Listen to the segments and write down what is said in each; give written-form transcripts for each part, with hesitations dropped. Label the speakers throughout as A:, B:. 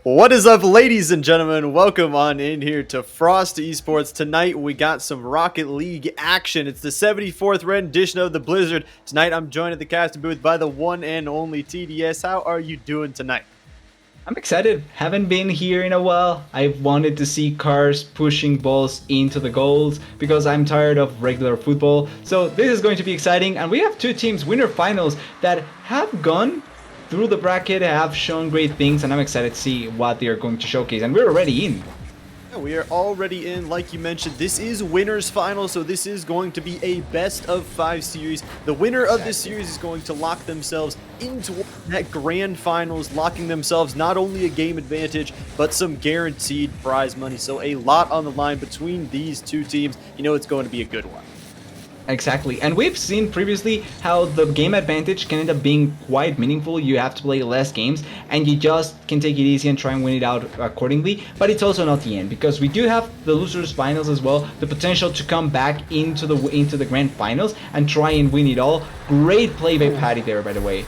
A: What is up, ladies and gentlemen? Welcome on in here to Frost Esports. Tonight we got some Rocket League action. It's the 74th rendition of the Blizzard. Tonight I'm joined at the casting booth by the one and only TDS. How are you doing tonight?
B: I'm excited. Haven't been here in a while. I've wanted to see cars pushing balls into the goals because I'm tired of regular football. So this is going to be exciting, and we have two teams, winner finals, that have gone through the bracket, have shown great things, and I'm excited to see what they are going to showcase. And we're already in.
A: We are already in, like you mentioned. This is winners final, so this is going to be a best of 5 series. The winner of this series is going to lock themselves into that grand finals, locking themselves not only a game advantage but some guaranteed prize money. So a lot on the line between these two teams. You know it's going to be a good one.
B: Exactly, and we've seen previously how the game advantage can end up being quite meaningful. You have to play less games and you just can take it easy and try and win it out accordingly, but it's also not the end, because we do have the losers finals as well, the potential to come back into the grand finals and try and win it all. Great play by Patty there, by the way.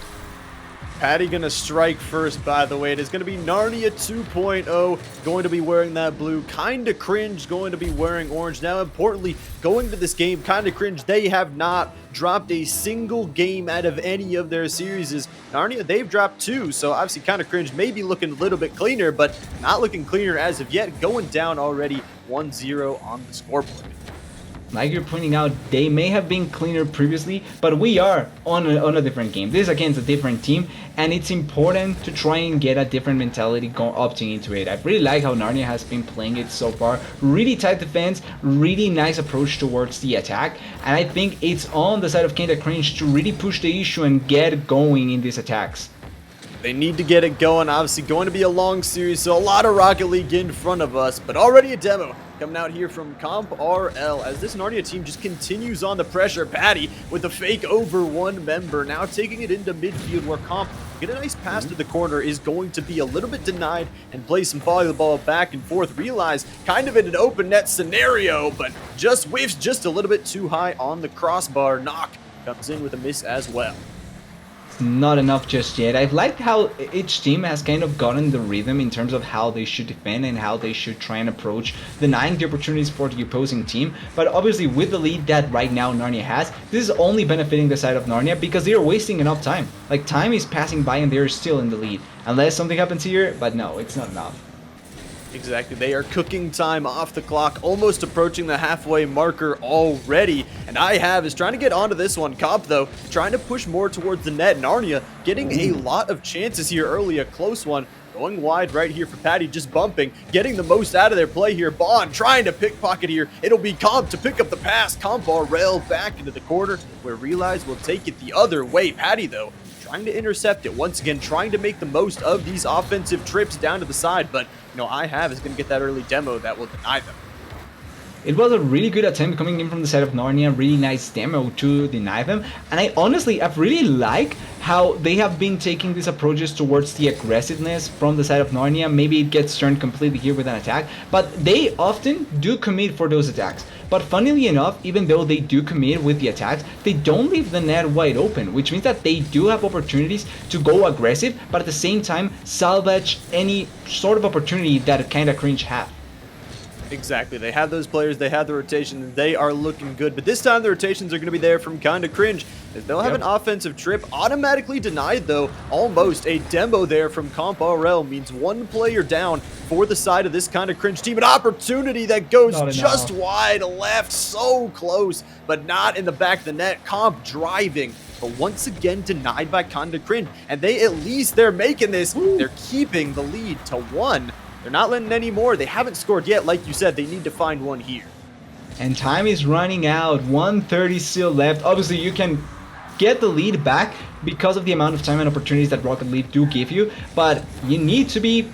A: Patty gonna strike first, by the way. It is gonna be Narnina 2.0, going to be wearing that blue. Kinda Cringe going to be wearing orange. Now, importantly, going to this game, Kinda Cringe, they have not dropped a single game out of any of their series. Narnia, they've dropped 2, so obviously Kinda Cringe may be looking a little bit cleaner, but not looking cleaner as of yet. Going down already 1-0 on the scoreboard.
B: Like you're pointing out, they may have been cleaner previously, but we are on a different game. This is against a different team, and it's important to try and get a different mentality opting into it. I really like how Narnia has been playing it so far. Really tight defense, really nice approach towards the attack, and I think it's on the side of Kinda Cringe to really push the issue and get going in these attacks.
A: They need to get it going. Obviously going to be a long series, so a lot of Rocket League in front of us, but already a demo coming out here from Comp RL as this Narnia team just continues on the pressure. Patty with a fake over one member, now taking it into midfield where Comp get a nice pass to the corner, is going to be a little bit denied and play some volleyball back and forth. Realize kind of in an open net scenario, but just whiffs just a little bit too high on the crossbar. Knock comes in with a miss as well.
B: Not enough just yet. I've liked how each team has kind of gotten the rhythm in terms of how they should defend and how they should try and approach denying the opportunities for the opposing team. But obviously with the lead that right now Narnia has, this is only benefiting the side of Narnia because they are wasting enough time. Like, time is passing by and they're still in the lead. Unless something happens here, but no, it's not enough.
A: Exactly, they are cooking time off the clock, almost approaching the halfway marker already, and I is trying to get onto this one. Comp, though, trying to push more towards the net. Narnia getting a lot of chances here early, a close one, going wide right here for Patty, just bumping, getting the most out of their play here. Bond trying to pickpocket here. It'll be Comp to pick up the pass. Comp rail back into the corner, where Realize will take it the other way. Patty, though, trying to intercept it once again, trying to make the most of these offensive trips down to the side, but you know, is going to get that early demo that will deny them.
B: It was a really good attempt coming in from the side of Narnia, really nice demo to deny them, and I've really like how they have been taking these approaches towards the aggressiveness from the side of Narnia. Maybe it gets turned completely here with an attack, but they often do commit for those attacks. But funnily enough, even though they do commit with the attacks, they don't leave the net wide open, which means that they do have opportunities to go aggressive, but at the same time salvage any sort of opportunity that Kinda Cringe have.
A: Exactly, they have those players, they have the rotation, and they are looking good, but this time the rotations are going to be there from Kinda Cringe, as they'll have an offensive trip automatically denied, though. Almost a demo there from Comp RL means one player down for the side of this Kinda Cringe team. An opportunity that goes just wide left, so close, but not in the back of the net. Comp driving, but once again denied by Kinda Cringe, and they're making this. They're keeping the lead to 1. They're not letting any more. They haven't scored yet. Like you said, they need to find one here.
B: And time is running out. 1:30 still left. Obviously, you can get the lead back because of the amount of time and opportunities that Rocket League do give you, but you need to be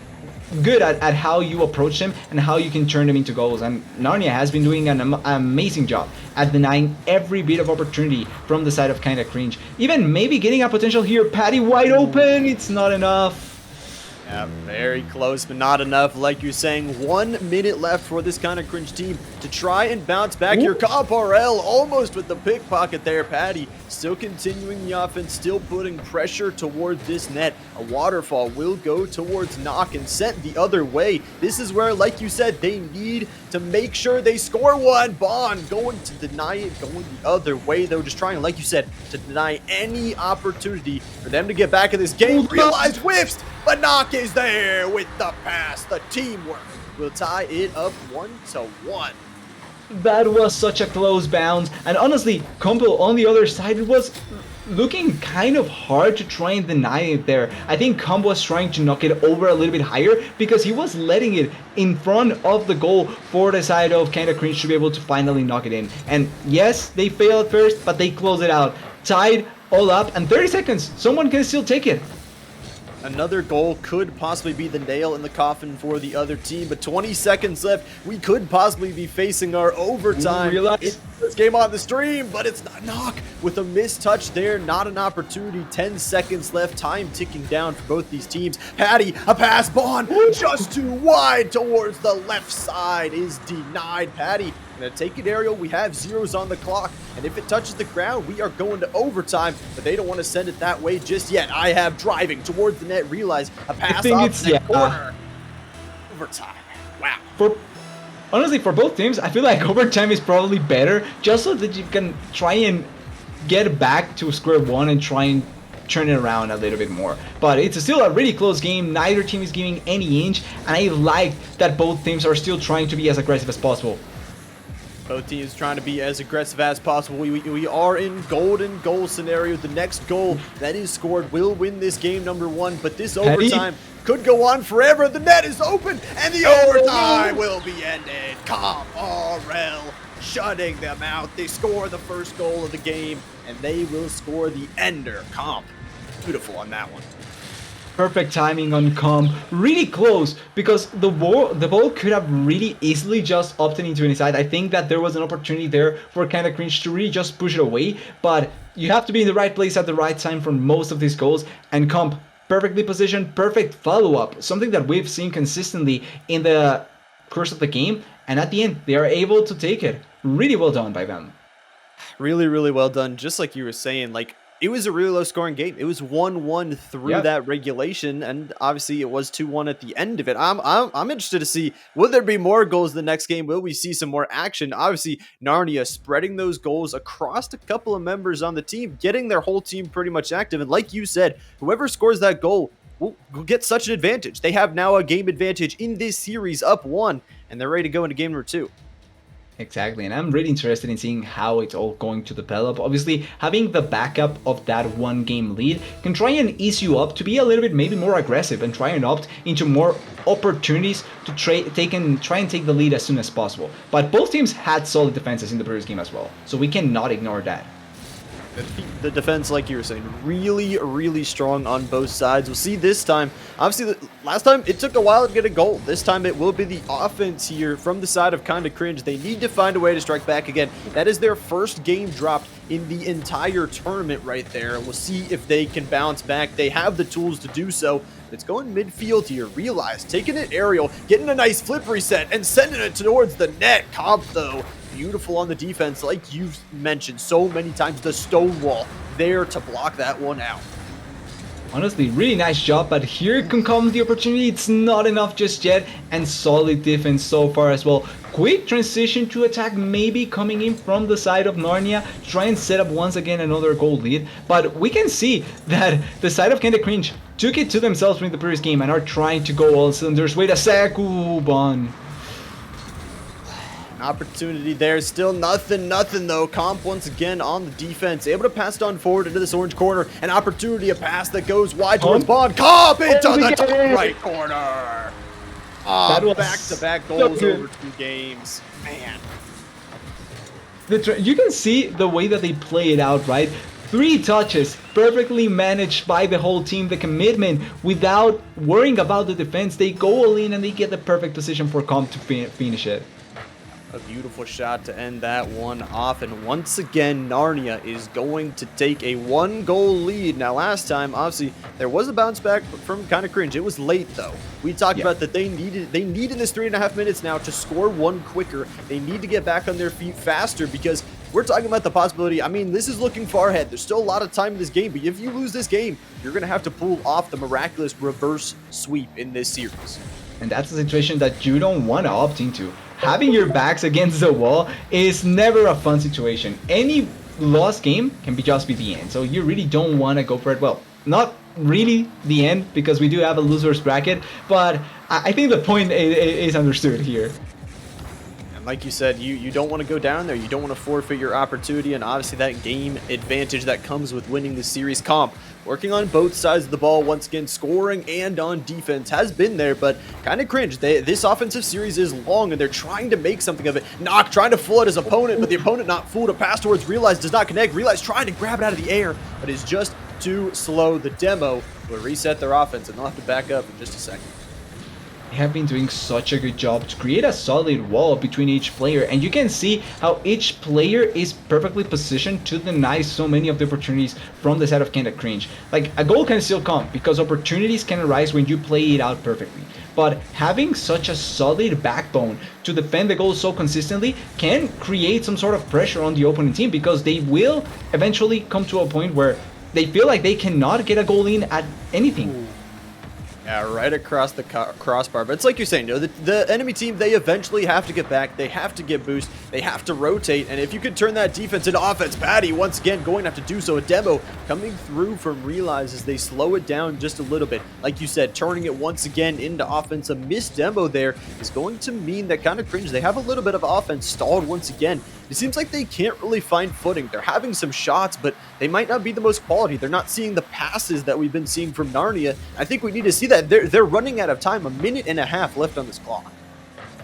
B: good at how you approach them and how you can turn them into goals. And Narnia has been doing an amazing job at denying every bit of opportunity from the side of Kinda Cringe. Even maybe getting a potential here. Patty wide open. It's not enough.
A: Yeah, very close, but not enough. Like you're saying, 1 minute left for this kind of cringe team to try and bounce back. Your comp RL almost with the pickpocket there. Patty still continuing the offense, still putting pressure towards this net. A waterfall will go towards Knock and sent the other way. This is where, like you said, they need to make sure they score one. Bond going to deny it, going the other way, though, just trying, like you said, to deny any opportunity for them to get back in this game. Realize whiffs, but Knock is there with the pass. The teamwork will tie it up 1-1.
B: That was such a close bounce, and honestly, Combo on the other side, it was looking kind of hard to try and deny it there. I think Combo was trying to knock it over a little bit higher because he was letting it in front of the goal for the side of Kinda Cringe to be able to finally knock it in. And yes, they failed first, but they close it out. Tied, all up, and 30 seconds. Someone can still take it.
A: Another goal could possibly be the nail in the coffin for the other team, but 20 seconds left. We could possibly be facing our overtime. It's this game on the stream, but it's not. Knock with a missed touch there. Not an opportunity. 10 seconds left. Time ticking down for both these teams. Patty, a pass. Bond just too wide towards the left side is denied. Patty gonna take it aerial. We have zeros on the clock, and if it touches the ground, we are going to overtime, but they don't want to send it that way just yet. I have driving towards the net. Realize a pass off the corner. Overtime. Wow.
B: Honestly, for both teams, I feel like overtime is probably better, just so that you can try and get back to square one and try and turn it around a little bit more. But it's still a really close game. Neither team is giving any inch, and I like that both teams are still trying to be as aggressive as possible.
A: Both teams trying to be as aggressive as possible. We are in golden goal scenario. The next goal that is scored will win this game #1, but this overtime could go on forever. The net is open, and the overtime will be ended. Comp RL shutting them out. They score the first goal of the game, and they will score the ender. Comp, beautiful on that one.
B: Perfect timing on Comp, really close, because the ball could have really easily just opted into any side. I think that there was an opportunity there for Kinda Cringe to really just push it away, but you have to be in the right place at the right time for most of these goals, and Comp, perfectly positioned, perfect follow-up, something that we've seen consistently in the course of the game, and at the end, they are able to take it. Really well done by them.
A: Really, really well done. Just like you were saying, like, it was a really low-scoring game. It was 1-1 through that regulation, and obviously it was 2-1 at the end of it. I'm interested to see, will there be more goals the next game? Will we see some more action? Obviously, Narnina spreading those goals across a couple of members on the team, getting their whole team pretty much active. And like you said, whoever scores that goal will get such an advantage. They have now a game advantage in this series, up 1, and they're ready to go into game #2.
B: Exactly, and I'm really interested in seeing how it's all going to develop. Obviously, having the backup of that 1-game lead can try and ease you up to be a little bit maybe more aggressive and try and opt into more opportunities to try and take the lead as soon as possible. But both teams had solid defenses in the previous game as well, so we cannot ignore that.
A: The defense, like you were saying, really, really strong on both sides. We'll see this time. Obviously, last time it took a while to get a goal. This time it will be the offense here from the side of Kinda Cringe. They need to find a way to strike back again. That is their first game dropped in the entire tournament right there. We'll see if they can bounce back. They have the tools to do so. It's going midfield here. Realize, taking it aerial, getting a nice flip reset, and sending it towards the net. Comp, though, beautiful on the defense, like you've mentioned so many times. The stone wall there to block that one out.
B: Honestly, really nice job, but here can come the opportunity. It's not enough just yet, and solid defense so far as well. Quick transition to attack maybe coming in from the side of Narnia, try and set up once again another goal lead, but we can see that the side of Kinda Cringe took it to themselves in the previous game and are trying to go all cylinders. Wait a sec, Ban.
A: Opportunity there, still nothing though. Comp once again on the defense, able to pass it on forward into this orange corner. An opportunity, a pass that goes wide towards Bond. Comp into the top right corner. Back-to-back goals over 2 games. Man.
B: You can see the way that they play it out, right? 3 touches, perfectly managed by the whole team. The commitment without worrying about the defense. They go all in and they get the perfect position for Comp to finish it.
A: A beautiful shot to end that one off. And once again, Narnia is going to take a 1-goal lead. Now, last time, obviously, there was a bounce back from kind of cringe. It was late, though. We talked about that they needed this 3.5 minutes now to score one quicker. They need to get back on their feet faster because we're talking about the possibility. I mean, this is looking far ahead. There's still a lot of time in this game, but if you lose this game, you're going to have to pull off the miraculous reverse sweep in this series.
B: And that's a situation that you don't want to opt into. Having your backs against the wall is never a fun situation. Any lost game can just be the end. So you really don't want to go for it. Well, not really the end because we do have a loser's bracket, but I think the point is understood here.
A: Like you said, you don't want to go down there. You don't want to forfeit your opportunity, and obviously that game advantage that comes with winning the series. Comp working on both sides of the ball once again, scoring and on defense has been there, but kind of cringe. This offensive series is long, and they're trying to make something of it. Nock trying to fool at his opponent, but the opponent not fooled. A pass towards Realize does not connect. Realize trying to grab it out of the air, but is just too slow. The demo will reset their offense, and they'll have to back up in just a second.
B: Have been doing such a good job to create a solid wall between each player, and you can see how each player is perfectly positioned to deny so many of the opportunities from the side of Kinda Cringe. Like, a goal can still come because opportunities can arise when you play it out perfectly, but having such a solid backbone to defend the goal so consistently can create some sort of pressure on the opponent team because they will eventually come to a point where they feel like they cannot get a goal in at anything.
A: Ooh. Yeah, right across the crossbar. But it's like you're saying, you know, the enemy team, they eventually have to get back. They have to get boost. They have to rotate. And if you could turn that defense into offense, Patty, once again, going to have to do so. A demo coming through from Realize as they slow it down just a little bit. Like you said, turning it once again into offense. A missed demo there is going to mean that kind of cringe. They have a little bit of offense stalled once again. It seems like they can't really find footing. They're having some shots, but they might not be the most quality. They're not seeing the passes that we've been seeing from Narnia. I think we need to see that. They're running out of time. 1.5 minutes left on this clock.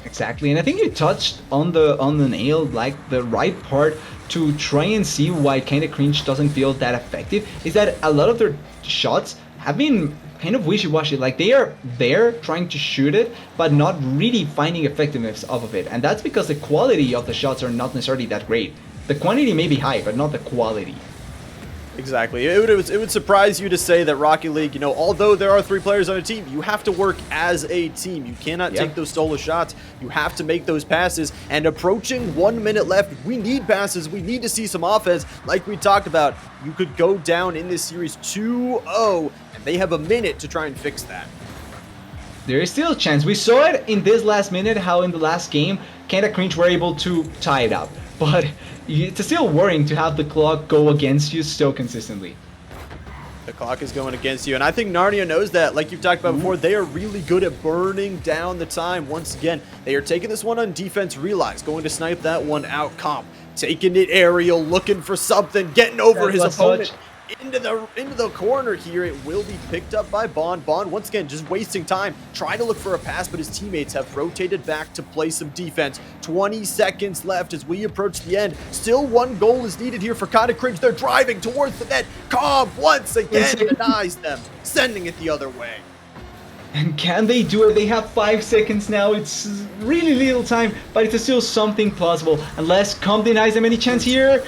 B: Exactly, and I think you touched on the nail, like the right part to try and see why Kinda Cringe doesn't feel that effective is that a lot of their shots have been kind of wishy-washy. Like, they are there trying to shoot it, but not really finding effectiveness off of it. And that's because the quality of the shots are not necessarily that great. The quantity may be high, but not the quality.
A: Exactly. It would surprise you to say that Rocket League, you know, although there are 3 players on a team, you have to work as a team. You cannot take those solo shots. You have to make those passes. And approaching 1 minute left, we need passes. We need to see some offense. Like we talked about, you could go down in this series 2-0, and they have a minute to try and fix that.
B: There is still a chance. We saw it in this last minute, how in the last game, Kinda Cringe were able to tie it up. But it's still worrying to have the clock go against you so consistently.
A: The clock is going against you, and I think Narnia knows that. Like you've talked about before, they are really good at burning down the time. Once again, they are taking this one on defense. Realize going to snipe that one out. Comp taking it aerial, looking for something, getting over his opponent. Into the corner here. It will be picked up by Bond. Bond, once again, just wasting time, trying to look for a pass, but his teammates have rotated back to play some defense. 20 seconds left as we approach the end. Still 1 goal is needed here for Kinda Cringe. They're driving towards the net. Cobb once again denies them, sending it the other way.
B: And can they do it? They have 5 seconds now. It's really little time, but it's still something possible. Unless Cobb denies them any chance here.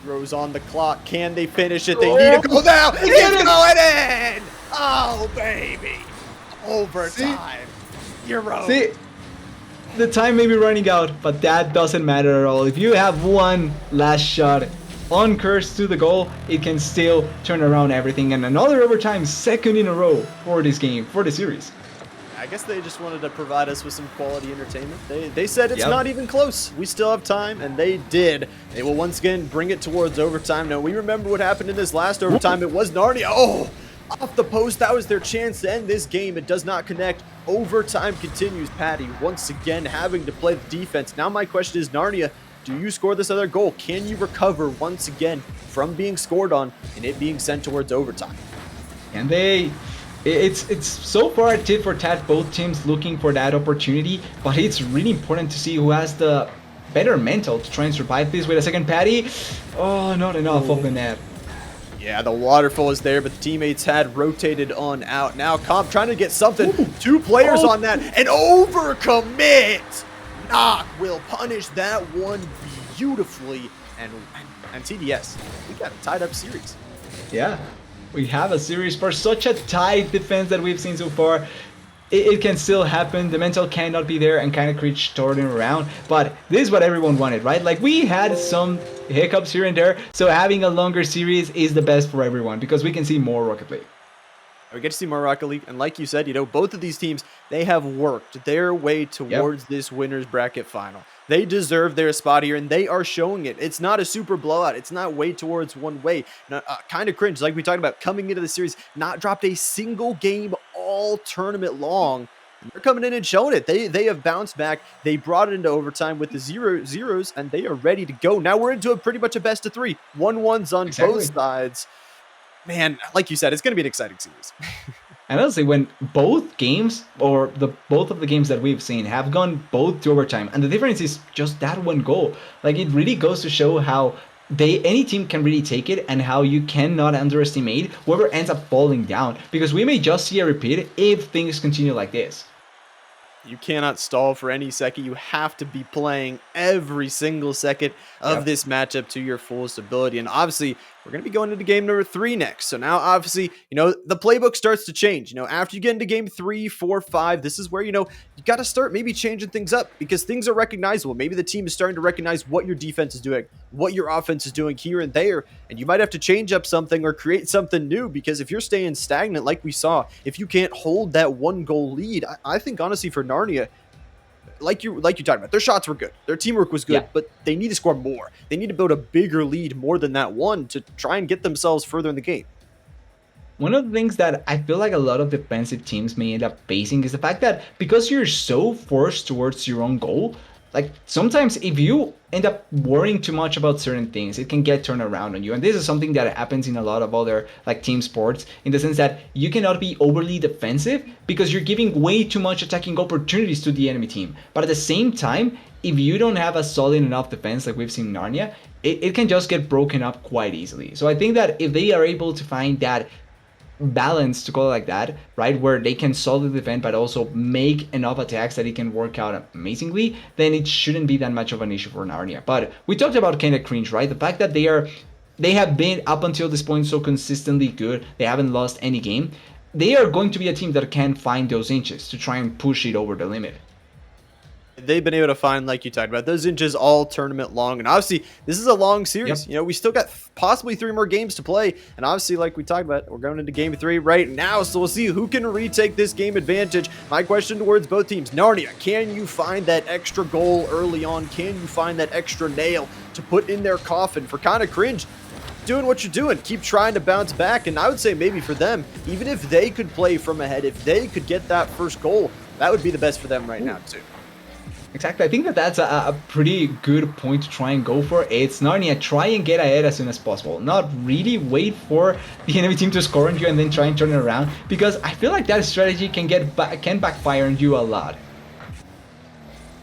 A: Throws on the clock. Can they finish it? They need to go now. It's going in. Oh, baby. Overtime. Euro.
B: See, the time may be running out, but that doesn't matter at all. If you have one last shot on curse to the goal, it can still turn around everything. And another overtime, 2nd in a row for this game, for the series.
A: I guess they just wanted to provide us with some quality entertainment. They said it's not even close. We still have time, and they did. They will once again bring it towards overtime. Now, we remember what happened in this last overtime. It was Narnia. Oh, off the post. That was their chance to end this game. It does not connect. Overtime continues. Patty once again having to play the defense. Now, my question is, Narnia, do you score this other goal? Can you recover once again from being scored on and it being sent towards overtime?
B: And it's so far tit for tat, both teams looking for that opportunity, but it's really important to see who has the better mental to try and survive this. Wait a second, Patty. Oh, not enough of the net.
A: Yeah, the waterfall is there, but the teammates had rotated on out. Now Comp trying to get something. 2 players on that. And overcommit. Knock will punish that one beautifully. And TDS, we got a tied up series.
B: Yeah, we have a series for such a tight defense that we've seen so far. It can still happen. The mental cannot be there and kind of cringe turning around. But this is what everyone wanted, right? Like, we had some hiccups here and there. So having a longer series is the best for everyone because we can see more Rocket League.
A: We get to see more Rocket League, and like you said, you know, both of these teams, they have worked their way towards this winner's bracket final. They deserve their spot here, and they are showing it. It's not a super blowout. It's not way towards one way. Kind of cringe, like we talked about, coming into the series, not dropped a single game all tournament long. They're coming in and showing it. They have bounced back. They brought it into overtime with the zeros, and they are ready to go. Now we're into pretty much a best of 3. 1-1s on both sides. Man, like you said, it's going to be an exciting series.
B: And honestly, when both games, or both of the games that we've seen, have gone both to overtime, and the difference is just that one goal. Like, it really goes to show how any team can really take it, and how you cannot underestimate whoever ends up falling down, because we may just see a repeat if things continue like this.
A: You cannot stall for any second. You have to be playing every single second of this matchup to your fullest ability. And obviously, we're going to be going into game number 3 next. So now, obviously, you know, the playbook starts to change. You know, after you get into game 3, 4, 5, this is where, you know, you got to start maybe changing things up because things are recognizable. Maybe the team is starting to recognize what your defense is doing, what your offense is doing here and there. And you might have to change up something or create something new, because if you're staying stagnant like we saw, if you can't hold that 1-goal lead, I think honestly for Narnia, like you talked about, their shots were good, their teamwork was good, but they need to score more. They need to build a bigger lead more than that one to try and get themselves further in the game.
B: One of the things that I feel like a lot of defensive teams may end up facing is the fact that because you're so forced towards your own goal, like sometimes if you end up worrying too much about certain things, it can get turned around on you. And this is something that happens in a lot of other like team sports, in the sense that you cannot be overly defensive because you're giving way too much attacking opportunities to the enemy team. But at the same time, if you don't have a solid enough defense like we've seen in Narnia, it can just get broken up quite easily. So I think that if they are able to find that balance, to call it like that, right, where they can solidly defend but also make enough attacks that it can work out amazingly, then it shouldn't be that much of an issue for Narnia. But we talked about kind of cringe, right? The fact that they have been up until this point so consistently good, they haven't lost any game. They are going to be a team that can find those inches to try and push it over the limit.
A: They've been able to find, like you talked about, those inches all tournament long. And obviously, this is a long series. You know, we still got possibly 3 more games to play. And obviously, like we talked about, we're going into game 3 right now. So we'll see who can retake this game advantage. My question towards both teams, Narnia, can you find that extra goal early on? Can you find that extra nail to put in their coffin? For kind of cringe, doing what you're doing, keep trying to bounce back. And I would say maybe for them, even if they could play from ahead, if they could get that first goal, that would be the best for them right now too.
B: Exactly. I think that that's a pretty good point to try and go for. It's Narnia, try and get ahead as soon as possible. Not really wait for the enemy team to score on you and then try and turn it around, because I feel like that strategy can backfire on you a lot.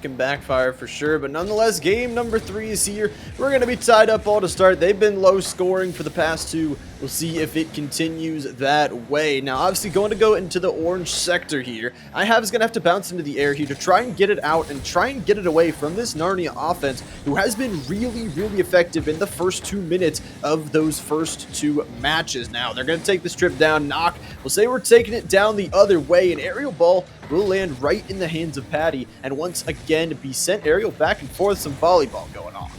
A: Can backfire for sure, but nonetheless, game number 3 is here. We're going to be tied up all to start. They've been low scoring for the past 2. We'll see if it continues that way. Now, obviously, going to go into the orange sector here. I is going to have to bounce into the air here to try and get it out and try and get it away from this Narnia offense, who has been really, really effective in the first 2 minutes of those first 2 matches. Now, they're going to take this trip down. Knock. We'll say we're taking it down the other way. An aerial ball will land right in the hands of Patty, and once again be sent aerial back and forth, some volleyball going on.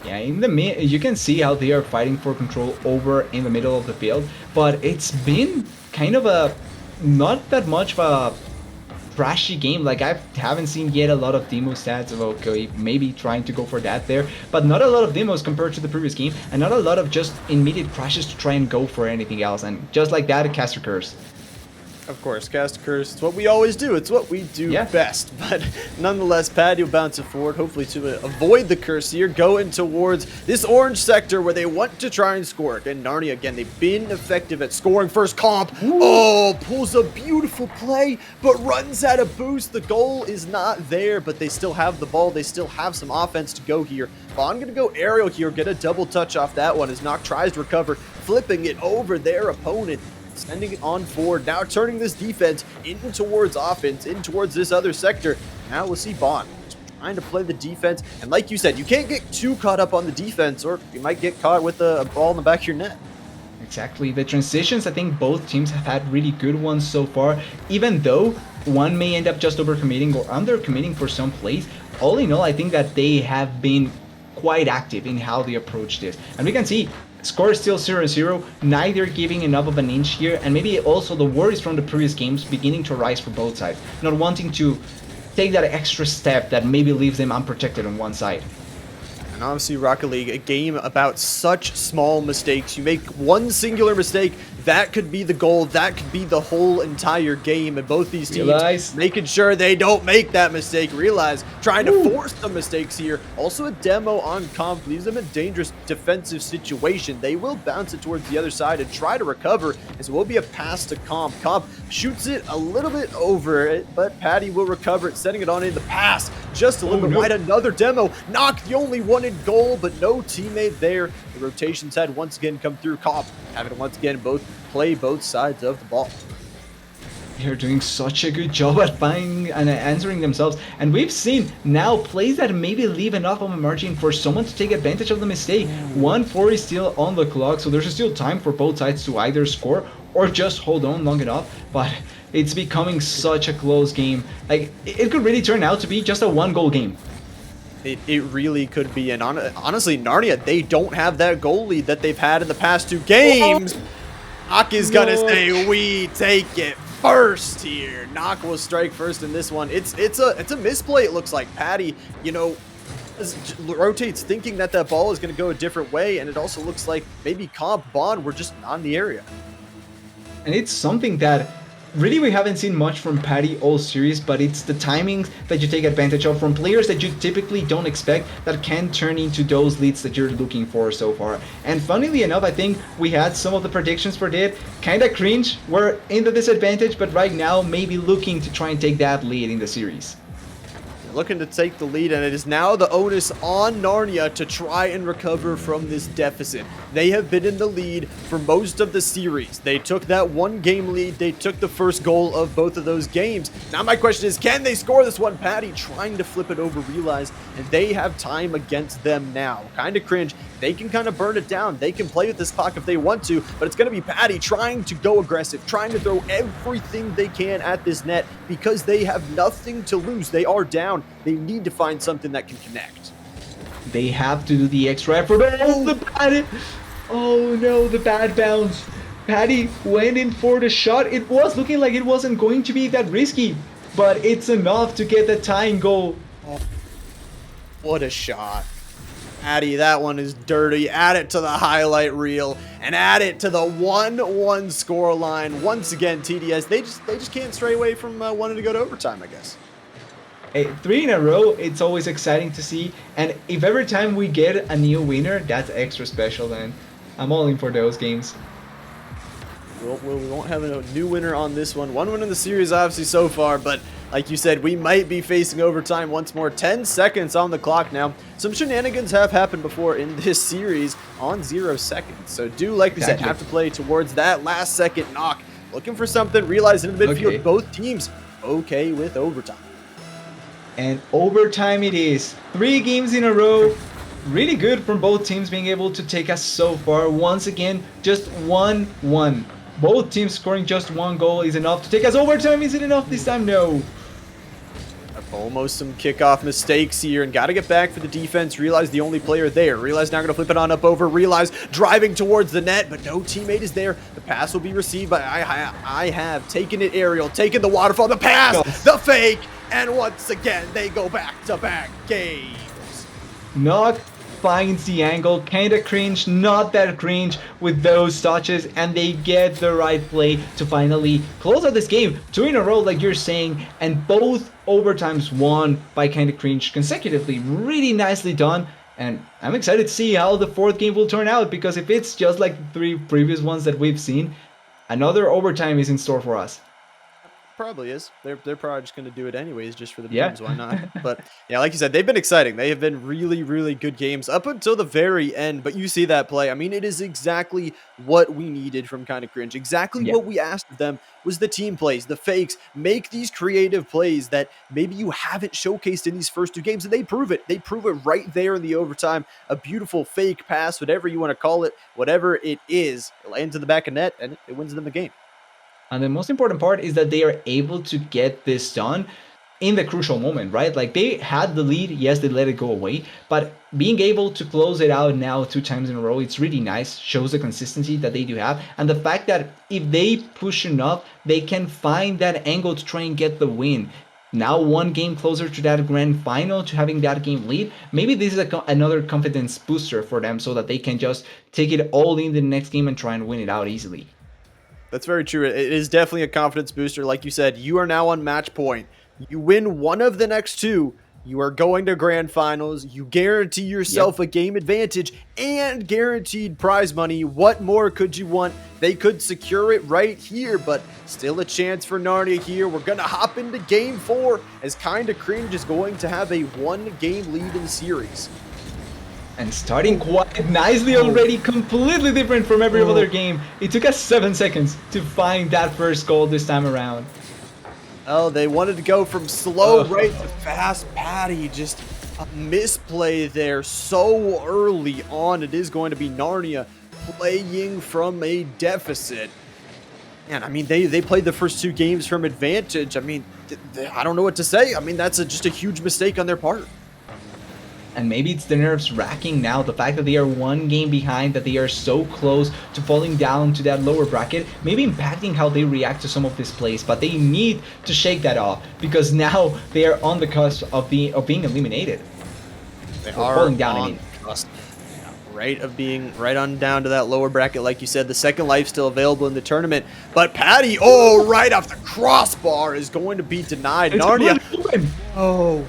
B: Yeah, in the you can see how they are fighting for control over in the middle of the field, but it's been kind of a not that much of a trashy game. Like, I haven't seen yet a lot of demo stats of okay, maybe trying to go for that there, but not a lot of demos compared to the previous game, and not a lot of just immediate crashes to try and go for anything else. And just like that, a caster curse.
A: Of course, cast a curse. It's what we always do. It's what we do best. But nonetheless, Patty will bounce it forward, hopefully to avoid the curse here, going towards this orange sector where they want to try and score. And Narnia, again, they've been effective at scoring. First comp. Oh, pulls a beautiful play, but runs out of boost. The goal is not there, but they still have the ball. They still have some offense to go here. Bond going to go aerial here, get a double touch off that one as Nock tries to recover, flipping it over their opponent. Sending it on forward, now turning this defense in towards offense, in towards this other sector. Now we'll see Bond trying to play the defense. And like you said, you can't get too caught up on the defense or you might get caught with a ball in the back of your net.
B: Exactly. The transitions, I think both teams have had really good ones so far, even though one may end up just overcommitting or undercommitting for some plays. All in all, I think that they have been quite active in how they approach this. And we can see score is still 0-0, neither giving enough of an inch here, and maybe also the worries from the previous games beginning to rise for both sides, not wanting to take that extra step that maybe leaves them unprotected on one side.
A: And obviously Rocket League, a game about such small mistakes. You make one singular mistake, that could be the goal, that could be the whole entire game. And both these teams making sure they don't make that mistake. Realize trying to force some mistakes here. Also a demo on Comp leaves them in a dangerous defensive situation. They will bounce it towards the other side and try to recover, as it will be a pass to Comp. Comp shoots it a little bit over it, but Patty will recover it, setting it on in the pass. Just a little bit wide, another demo. Knock the only one in goal, but no teammate there. The rotations had once again come through. Comp having to once again play both sides of the ball.
B: They're doing such a good job at finding and answering themselves. And we've seen now plays that maybe leave enough of a margin for someone to take advantage of the mistake. 1-4 is still on the clock, so there's still time for both sides to either score or just hold on long enough. But it's becoming such a close game. Like, it could really turn out to be just a one-goal game.
A: It really could be. And honestly, Narnia, they don't have that goal lead that they've had in the past two games. Knock is gonna say, we take it first here. Knock will strike first in this one. It's a misplay, it looks like. Patty, you know, rotates thinking that ball is going to go a different way, and it also looks like maybe Comp Bond were just not in the area.
B: And it's something that really we haven't seen much from Patty all series, but it's the timings that you take advantage of from players that you typically don't expect that can turn into those leads that you're looking for so far. And funnily enough, I think we had some of the predictions for that. Kinda cringe, we're in the disadvantage, but right now maybe looking to try and take that lead in the series.
A: Looking to take the lead, and it is now the onus on Narnia to try and recover from this deficit. They have been in the lead for most of the series. They took that one game lead. They took the first goal of both of those games. Now my question is, can they score this one? Patty trying to flip it over, realize, and they have time against them now. Kind of cringe. They can kind of burn it down. They can play with this puck if they want to, but it's going to be Patty trying to go aggressive, trying to throw everything they can at this net because they have nothing to lose. They are down. They need to find something that can connect.
B: They have to do the extra effort. Oh, the bad! Oh no, the bad bounce. Patty went in for the shot. It was looking like it wasn't going to be that risky, but it's enough to get the tying goal.
A: Oh, what a shot. Patty, that one is dirty. Add it to the highlight reel and add it to the 1-1 score line. Once again, TDS, they just can't stray away from wanting to go to overtime, I guess.
B: Hey, 3 in a row, it's always exciting to see, and if every time we get a new winner, that's extra special, then I'm all in for those games.
A: We won't have a new winner on this one. One win in the series, obviously, so far, but like you said, we might be facing overtime once more. 10 seconds on the clock now. Some shenanigans have happened before in this series on 0 seconds. So do, like we said, have to play towards that last second knock. Looking for something, realizing in the midfield, both teams okay with overtime.
B: And overtime it is. 3 games in a row. Really good from both teams being able to take us so far. Once again, just 1-1. Both teams scoring just 1 goal is enough to take us overtime. Is it enough this time? No.
A: Almost some kickoff mistakes here, and got to get back for the defense. Realize the only player there. Realize now going to flip it on up over. Realize driving towards the net, but no teammate is there. The pass will be received by I have taken it aerial, taken the waterfall, the pass, the fake, and once again they go back-to-back games.
B: Knock finds the angle, kinda cringe, not that cringe with those touches, and they get the right play to finally close out this game. 2 in a row, like you're saying, and both overtimes won by kinda cringe consecutively. Really nicely done, and I'm excited to see how the 4th game will turn out, because if it's just like the 3 previous ones that we've seen, another overtime is in store for us.
A: Probably is. They're probably just gonna do it anyways, just for the
B: Yeah.
A: memes. Why not? But yeah, like you said, they've been exciting. They have been really, really good games up until the very end. But you see that play. I mean, it is exactly what we needed from Kind of Cringe. Exactly
B: Yeah.
A: what we asked of them was the team plays, the fakes, make these creative plays that maybe you haven't showcased in these first two games, and they prove it. They prove it right there in the overtime. A beautiful fake pass, whatever you want to call it, whatever it is, it lands in the back of net, and it wins them the game.
B: And the most important part is that they are able to get this done in the crucial moment, right? Like they had the lead, yes, they let it go away, but being able to close it out now 2 times in a row, it's really nice, shows the consistency that they do have, and the fact that if they push enough, they can find that angle to try and get the win. Now 1 game closer to that grand final, to having that game lead. Maybe this is another confidence booster for them so that they can just take it all in the next game and try and win it out easily.
A: That's very true. It is definitely a confidence booster. Like you said, you are now on match point. You win one of the next two, you are going to grand finals. You guarantee yourself a game advantage and guaranteed prize money. What more could you want? They could secure it right here, but still a chance for Narnia here. We're going to hop into game 4 as Kinda Cringe is going to have a 1-game lead in the series.
B: And starting quite nicely already, completely different from every other game. It took us 7 seconds to find that first goal this time around.
A: Oh, they wanted to go from slow right to fast. Patty, just a misplay there so early on. It is going to be Narnia playing from a deficit. And I mean, they played the first 2 games from advantage. I mean, I don't know what to say. I mean, that's just a huge mistake on their part.
B: And maybe it's the nerves racking now, the fact that they are 1 game behind, that they are so close to falling down to that lower bracket, maybe impacting how they react to some of these plays, but they need to shake that off, because now they are on the cusp of being eliminated.
A: They are
B: falling down,
A: on the cusp, right, of being right on down to that lower bracket. Like you said, the second life still available in the tournament, but Patty, right off the crossbar, is going to be denied.
B: It's
A: Narnia,
B: really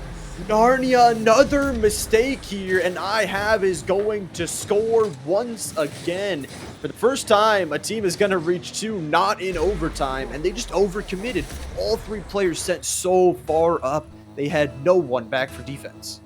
A: Narnia, another mistake here, and I is going to score once again. For the first time, a team is going to reach 2, not in overtime, and they just overcommitted. All 3 players sent so far up, they had no one back for defense.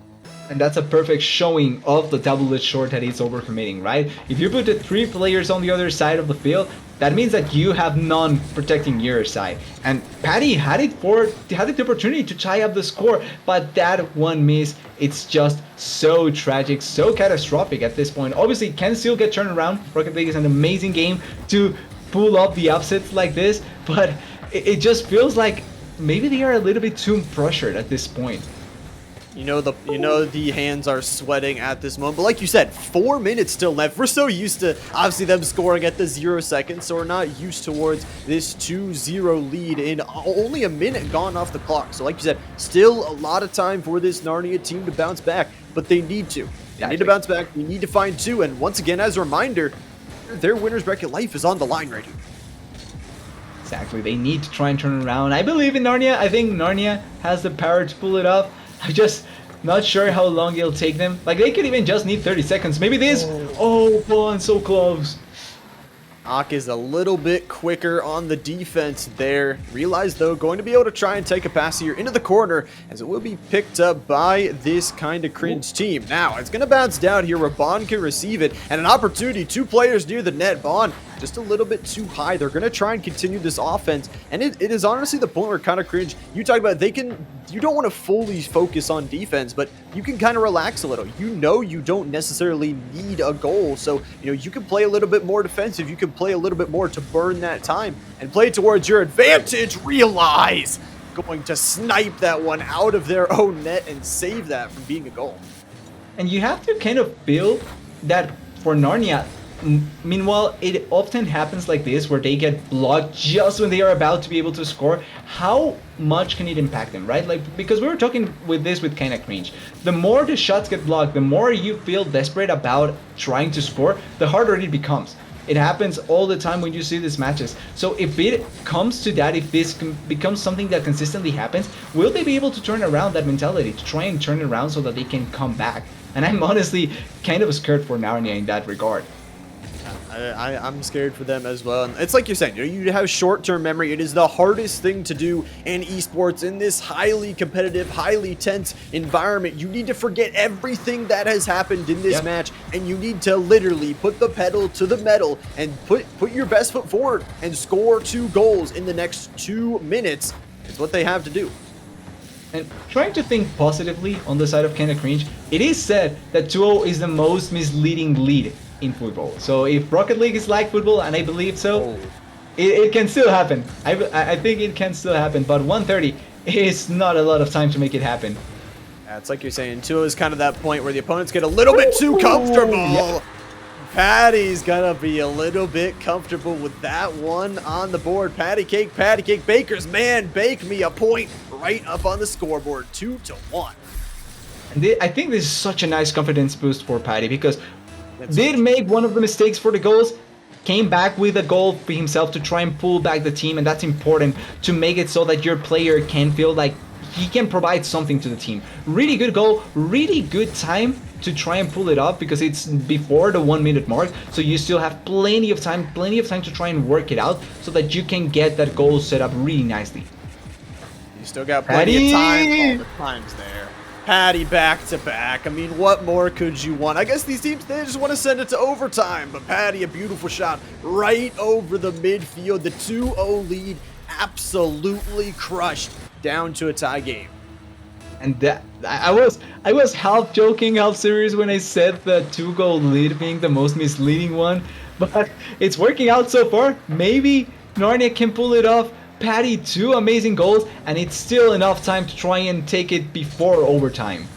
B: And that's a perfect showing of the double-edged sword that is overcommitting, right? If you put the 3 players on the other side of the field, that means that you have none protecting your side. And Patty had the opportunity to tie up the score, but that one miss, it's just so tragic, so catastrophic at this point. Obviously, it can still get turned around. Rocket League is an amazing game to pull off the upsets like this, but it just feels like maybe they are a little bit too pressured at this point.
A: You know the hands are sweating at this moment. But like you said, 4 minutes still left. We're so used to obviously them scoring at the 0 seconds, so we're not used towards this 2-0 lead in only a minute gone off the clock. So like you said, still a lot of time for this Narnia team to bounce back, but they need to. They need to bounce back. We need to find 2. And once again, as a reminder, their winner's bracket life is on the line right here.
B: Exactly. They need to try and turn it around. I believe in Narnia. I think Narnia has the power to pull it off. I'm just not sure how long it'll take them. Like, they could even just need 30 seconds. Maybe this. Oh, and so close.
A: Ak is a little bit quicker on the defense there. Realize, though, going to be able to try and take a pass here into the corner, as it will be picked up by this Kinda Cringe team. Now, it's going to bounce down here where Bond can receive it, and an opportunity. 2 players near the net. Bond just a little bit too high. They're going to try and continue this offense, and it is honestly the point where Kinda Cringe, you talk about, you don't want to fully focus on defense, but you can kind of relax a little. You don't necessarily need a goal, so you can play a little bit more defensive. You can play a little bit more to burn that time and play towards your advantage. Realize going to snipe that one out of their own net and save that from being a goal.
B: And you have to kind of feel that for Narnia. Meanwhile, it often happens like this, where they get blocked just when they are about to be able to score. How much can it impact them, right? Like, because we were talking with Kinda Cringe. The more the shots get blocked, the more you feel desperate about trying to score, the harder it becomes. It happens all the time when you see these matches. So if it comes to that, if this becomes something that consistently happens, will they be able to turn around that mentality, to try and turn it around so that they can come back? And I'm honestly kind of scared for Narnia in that regard.
A: I'm scared for them as well. And it's like you're saying, you have short-term memory. It is the hardest thing to do in esports in this highly competitive, highly tense environment. You need to forget everything that has happened in this match, and you need to literally put the pedal to the metal and put your best foot forward and score 2 goals in the next 2 minutes. It's what they have to do.
B: And trying to think positively on the side of Kinda Cringe, it is said that 2-0 is the most misleading lead in football. So if Rocket League is like football, and I believe so, it can still happen. I think it can still happen, but 130 is not a lot of time to make it happen.
A: Yeah, it's like you're saying, 2-0 is kind of that point where the opponents get a little bit too comfortable. Yeah. Patty's gonna be a little bit comfortable with that one on the board. Patty cake, Baker's man, bake me a point right up on the scoreboard, 2-1.
B: And I think this is such a nice confidence boost for Patty, because did make one of the mistakes for the goals, came back with a goal for himself to try and pull back the team, and that's important to make it so that your player can feel like he can provide something to the team. Really good goal, really good time to try and pull it off, because it's before the 1 minute mark, so you still have plenty of time to try and work it out so that you can get that goal set up really nicely.
A: You still got plenty of time. All the time's there. Patty back to back. I mean, what more could you want? I guess these teams, they just want to send it to overtime, but Patty, a beautiful shot right over the midfield. The 2-0 lead absolutely crushed down to a tie game.
B: And that, I was half joking, half serious when I said the 2-goal lead being the most misleading one, but it's working out so far. Maybe Narnia can pull it off. Patty, 2 amazing goals, and it's still enough time to try and take it before overtime.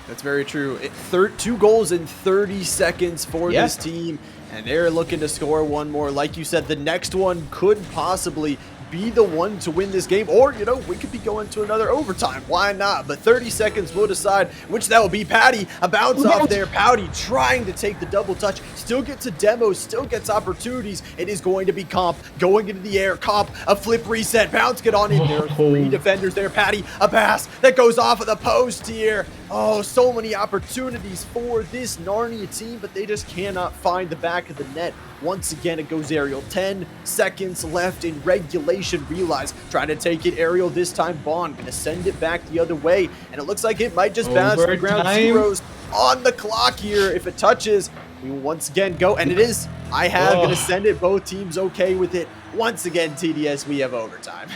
A: That's very true. 2 goals in 30 seconds for this team, and they're looking to score one more. Like you said, the next one could possibly be the one to win this game, or, you know, we could be going to another overtime. Why not? But 30 seconds will decide which that will be. Patty, a bounce off there. Patty trying to take the double touch, still gets a demo, still gets opportunities. It is going to be Comp going into the air. Comp, a flip reset, bounce, get on in there. 3 defenders there. Patty, a pass that goes off of the post here. Oh, so many opportunities for this Narnia team, but they just cannot find the back of the net. Once again, it goes aerial. 10 seconds left in regulation. Realize, trying to take it aerial this time. Bond gonna send it back the other way, and it looks like it might just bounce to the ground. Zeros on the clock here. If it touches, we will once again go, and it is. I have gonna send it. Both teams okay with it. Once again, TDS, we have overtime.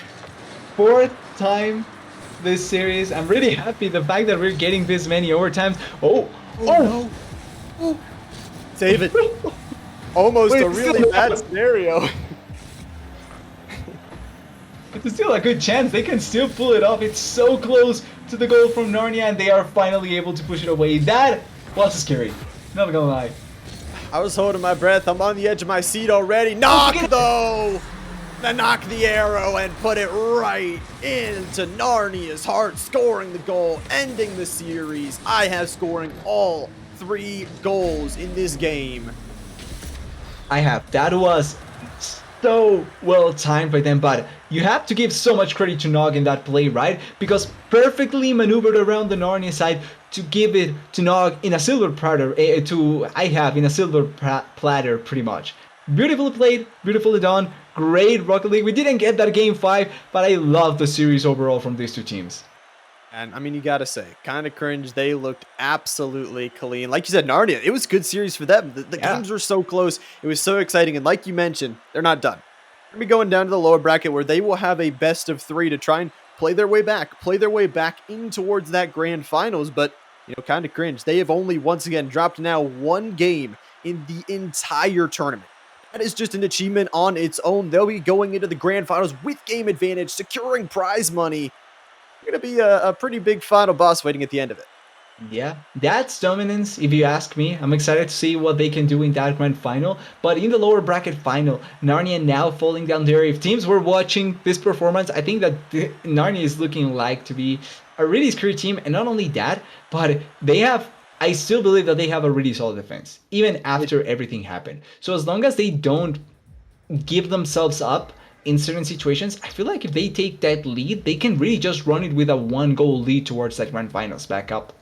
B: 4th time this series. I'm really happy the fact that we're getting this many overtimes.
A: No. Save it. Almost a really bad scenario.
B: It's still a good chance. They can still pull it off. It's so close to the goal from Narnia, and they are finally able to push it away. That was scary. Not gonna lie.
A: I was holding my breath. I'm on the edge of my seat already. Knock, though! Knock the arrow and put it right into Narnia's heart, scoring the goal, ending the series. I have scoring all 3 goals in this game.
B: I have. That was so well timed by them, but you have to give so much credit to Nog in that play, right? Because perfectly maneuvered around the Narnia side to give it to Nog in a silver platter, in a silver platter pretty much. Beautifully played, beautifully done, great Rocket League. We didn't get that game 5, but I love the series overall from these 2 teams.
A: And I mean, you gotta say, Kinda Cringe, they looked absolutely clean. Like you said, Narnia, it was a good series for them. The games were so close. It was so exciting. And like you mentioned, they're not done. They're gonna be going down to the lower bracket where they will have a best of 3 to try and play their way back in towards that grand finals. But, you know, Kinda Cringe, they have only once again dropped now 1 game in the entire tournament. That is just an achievement on its own. They'll be going into the grand finals with game advantage, securing prize money. Going to be a pretty big final boss waiting at the end of it.
B: Yeah, that's dominance if you ask me. I'm excited to see what they can do in that grand final. But in the lower bracket final, Narnia now falling down there. If teams were watching this performance, I think that Narnia is looking like to be a really scary team. And not only that, but I still believe that they have a really solid defense, even after everything happened. So as long as they don't give themselves up in certain situations, I feel like if they take that lead, they can really just run it with a 1-goal lead towards that grand finals back up.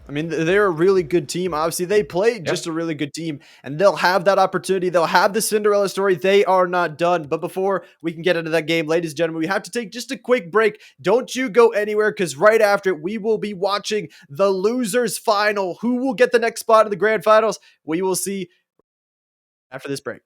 A: I mean, they're a really good team. Obviously, they play just a really good team, and they'll have that opportunity. They'll have the Cinderella story. They are not done. But before we can get into that game, ladies and gentlemen, we have to take just a quick break. Don't you go anywhere, because right after it, we will be watching the losers final. Who will get the next spot in the grand finals? We will see after this break.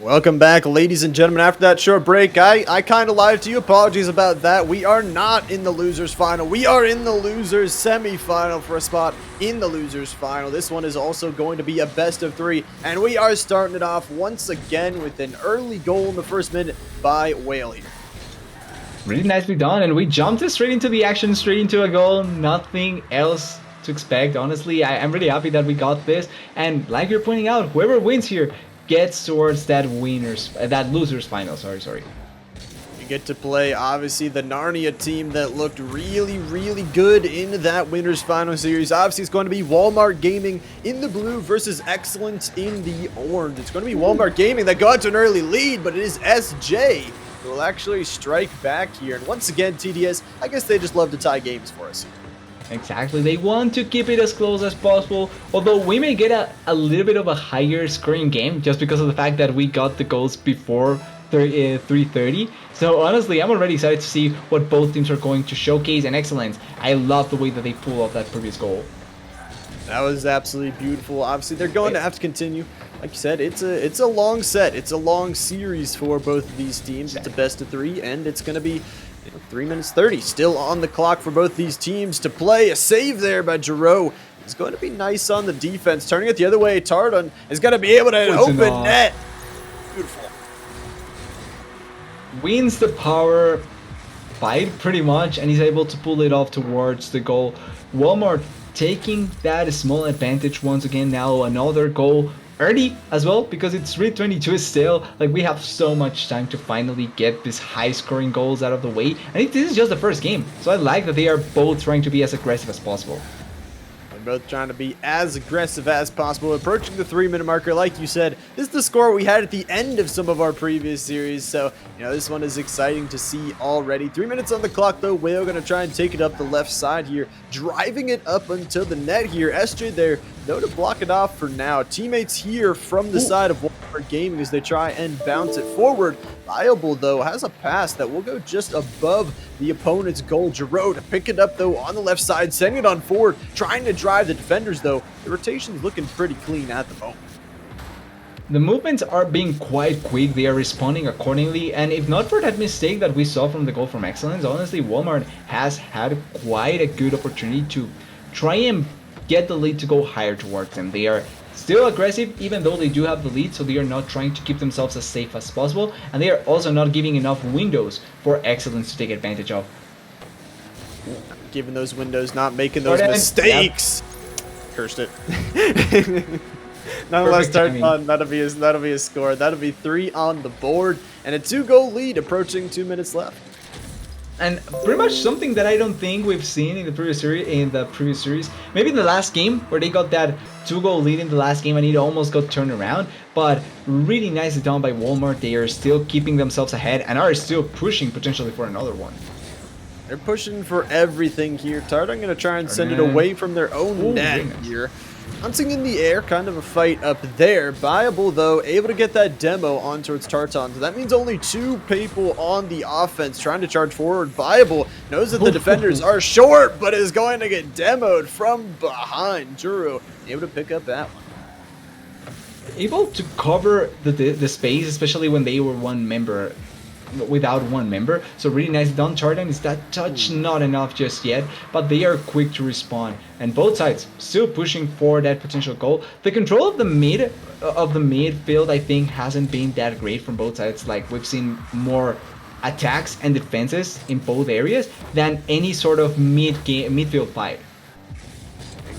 A: Welcome back, ladies and gentlemen. After that short break, I kind of lied to you. Apologies about that. We are not in the losers final. We are in the losers semifinal for a spot in the losers final. This one is also going to be a best of 3, and we are starting it off once again with an early goal in the first minute by Whale here.
B: Really nicely done, and we jumped straight into the action, straight into a goal. Nothing else to expect. Honestly, I'm really happy that we got this, and like you're pointing out, whoever wins here gets towards that losers final. Sorry.
A: You get to play, obviously, the Narnina team that looked really good in that winners final series. Obviously, it's going to be Walmart Gaming in the blue versus Excellence in the orange. It's going to be Walmart Gaming that got to an early lead, but it is SJ who will actually strike back here. And once again, TDS, I guess they just love to tie games for us here.
B: Exactly, they want to keep it as close as possible, although we may get a little bit of a higher scoring game just because of the fact that we got the goals before 3:30. So honestly, I'm already excited to see what both teams are going to showcase, and Excellence, I love the way that they pull off that previous goal.
A: That was absolutely beautiful. Obviously, they're going to have to continue. Like you said, it's a long set. It's a long series for both of these teams. It's a best of 3, and it's going to be 3 minutes 30 still on the clock for both these teams to play. A save there by Giroux is going to be nice on the defense. Turning it the other way, Titl is going to be able to open net. Beautiful.
B: Wins the power fight pretty much, and he's able to pull it off towards the goal. Walmart taking that small advantage once again. Now another goal early as well, because it's 3:22 still. Like, we have so much time to finally get these high scoring goals out of the way. I think this is just the first game, so I like that they are both trying to be as aggressive as possible.
A: They're both trying to be as aggressive as possible, approaching the 3-minute marker. Like you said, this is the score we had at the end of some of our previous series, so this one is exciting to see already. 3 minutes on the clock though. Whale gonna try and take it up the left side here, driving it up until the net here. SJ there, though, to block it off for now. Teammates here from the side of Walmart Gaming as they try and bounce it forward. Viable, though, has a pass that will go just above the opponent's goal. Giroud to pick it up, though, on the left side, sending it on forward, trying to drive the defenders, though. The rotation's looking pretty clean at the moment.
B: The movements are being quite quick, they are responding accordingly, and if not for that mistake that we saw from the goal from Excellence, honestly, Walmart has had quite a good opportunity to try and get the lead to go higher towards them. They are still aggressive even though they do have the lead, so they are not trying to keep themselves as safe as possible, and they are also not giving enough windows for Excellence to take advantage of.
A: Giving those windows, not making those mistakes. Yep. Cursed it. Nonetheless, Titl, that'll be a score. That'll be 3 on the board and a 2-goal lead approaching 2 minutes left.
B: And pretty much something that I don't think we've seen in the previous series. Maybe in the last game where they got that 2-goal lead in the last game and it almost got turned around. But really nicely done by Walmart. They are still keeping themselves ahead and are still pushing potentially for another one.
A: They're pushing for everything here. Titl, I'm going to try and send it away from their own net here. Bouncing in the air, kind of a fight up there. Viable, though, able to get that demo on towards Tartan. So that means only 2 people on the offense trying to charge forward. Viable knows that the defenders are short, but is going to get demoed from behind. Juru able to pick up that one.
B: Able to cover the space, especially when they were without one member, so really nice done. Tartan is that touch not enough just yet, but they are quick to respond, and both sides still pushing for that potential goal. The control of the midfield, I think, hasn't been that great from both sides. Like, we've seen more attacks and defenses in both areas than any sort of midfield fight.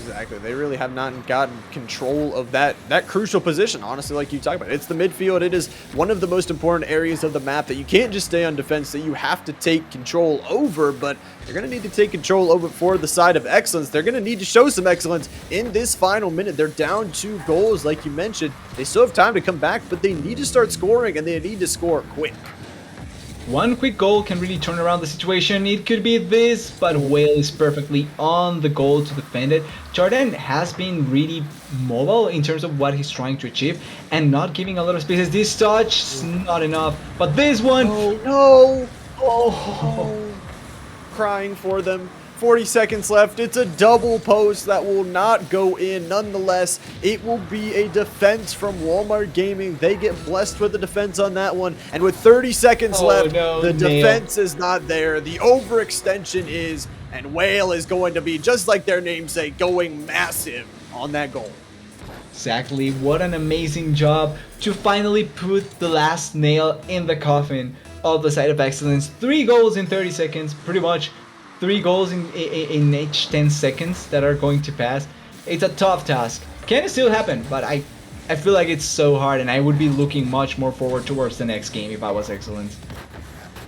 A: Exactly. They really have not gotten control of that crucial position, honestly, like you talked about. It's the midfield. It is one of the most important areas of the map that you can't just stay on defense, that you have to take control over, but you're going to need to take control over for the side of Excellence. They're going to need to show some excellence in this final minute. They're down 2 goals, like you mentioned. They still have time to come back, but they need to start scoring, and they need to score quick.
B: One quick goal can really turn around the situation. It could be this, but Whale is perfectly on the goal to defend it. Jordan has been really mobile in terms of what he's trying to achieve and not giving a lot of spaces. This touch is not enough, but this one...
A: Oh, no! Oh, crying for them. 40 seconds left. It's a double post that will not go in. Nonetheless, it will be a defense from Walmart Gaming. They get blessed with the defense on that one. And with 30 seconds left, the defense is not there. The overextension is, and Whale is going to be, just like their namesake, going massive on that goal.
B: Exactly. What an amazing job to finally put the last nail in the coffin of the side of Excellence. 3 goals in 30 seconds, pretty much. 3 goals in each 10 seconds that are going to pass. It's a tough task. Can still happen, but I feel like it's so hard, and I would be looking much more forward towards the next game if I was Excellence.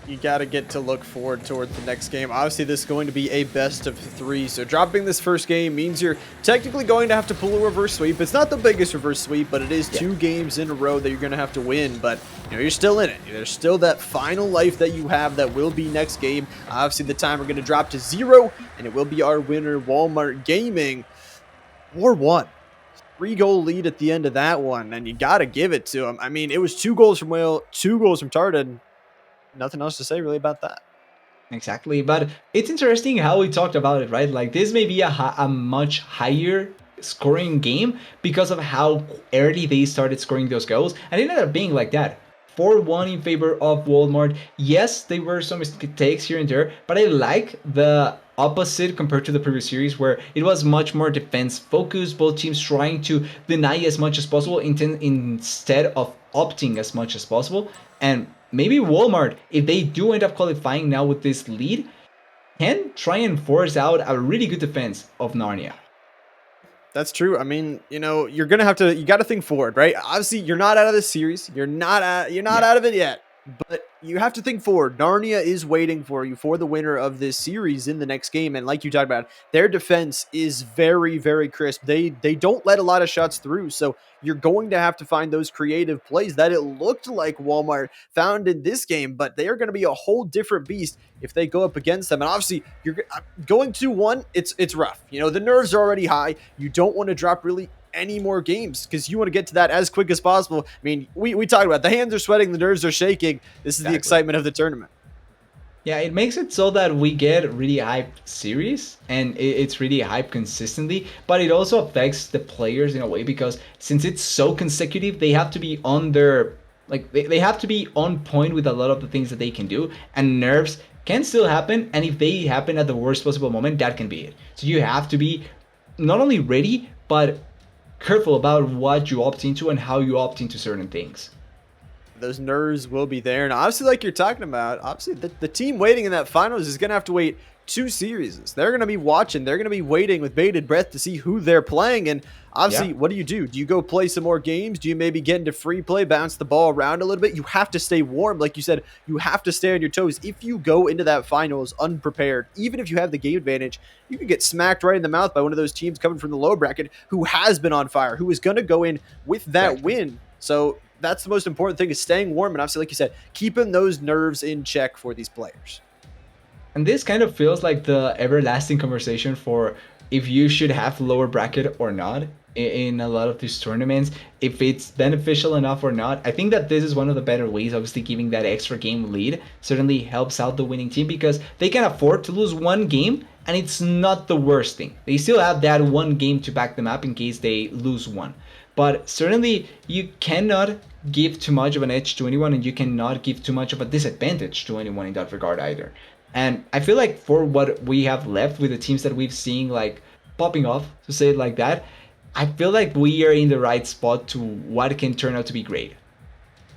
A: You got to get to look forward towards the next game. Obviously, this is going to be a best of 3. So dropping this first game means you're technically going to have to pull a reverse sweep. It's not the biggest reverse sweep, but it is 2 games in a row that you're going to have to win. But you're still in it. There's still that final life that you have that will be next game. Obviously, the timer going to drop to 0, and it will be our winner, Walmart Gaming. 4-1. 3-goal lead at the end of that one, and you got to give it to him. I mean, it was 2 goals from Whale, 2 goals from Tartan. Nothing else to say really about that.
B: Exactly, but it's interesting how we talked about it, right? Like, this may be a much higher scoring game because of how early they started scoring those goals, and it ended up being like that. 4-1 in favor of Walmart. Yes, there were some mistakes here and there, but I like the opposite compared to the previous series where it was much more defense focused, both teams trying to deny as much as possible instead of opting as much as possible. And maybe Walmart, if they do end up qualifying now with this lead, can try and force out a really good defense of Narnia.
A: That's true. I mean, you're going to have to, you got to think forward, right? Obviously, you're not out of this series. You're not out of it yet. But you have to think forward. Narnia is waiting for you for the winner of this series in the next game. And like you talked about, their defense is very, very crisp. They don't let a lot of shots through. So you're going to have to find those creative plays that it looked like Walmart found in this game. But they are going to be a whole different beast if they go up against them. And obviously, you're going 2-1. It's rough. The nerves are already high. You don't want to drop really any more games because you want to get to that as quick as possible. I mean, we talked about the hands are sweating, the nerves are shaking. This is the
B: Exactly.
A: excitement of the tournament.
B: Yeah, it makes it so that we get really hype series and it's really hype consistently, but it also affects the players in a way because since it's so consecutive, they have to be on their like they have to be on point with a lot of the things that they can do, and nerves can still happen, and if they happen at the worst possible moment, that can be it. So you have to be not only ready but careful about what you opt into and how you opt into certain things.
A: Those nerves will be there. And obviously, like you're talking about, obviously the team waiting in that finals is going to have to wait 2 series. They're going to be watching. They're going to be waiting with bated breath to see who they're playing. And
B: Yeah.
A: obviously, what do? Do you go play some more games? Do you maybe get into free play, bounce the ball around a little bit? You have to stay warm. Like you said, you have to stay on your toes. If you go into that finals unprepared, even if you have the game advantage, you could get smacked right in the mouth by one of those teams coming from the low bracket who has been on fire, who is going to go in with that
B: Exactly.
A: win. So that's the most important thing, is staying warm and obviously, like you said, keeping those nerves in check for these players.
B: And this kind of feels like the everlasting conversation for if you should have lower bracket or not in a lot of these tournaments, if it's beneficial enough or not. I think that this is one of the better ways. Obviously, giving that extra game lead certainly helps out the winning team because they can afford to lose one game and it's not the worst thing. They still have that one game to back them up in case they lose one. But certainly, you cannot give too much of an edge to anyone, and you cannot give too much of a disadvantage to anyone in that regard either. And I feel like for what we have left with the teams that we've seen like popping off, to say it like that, I feel like we are in the right spot to what can turn out to be great.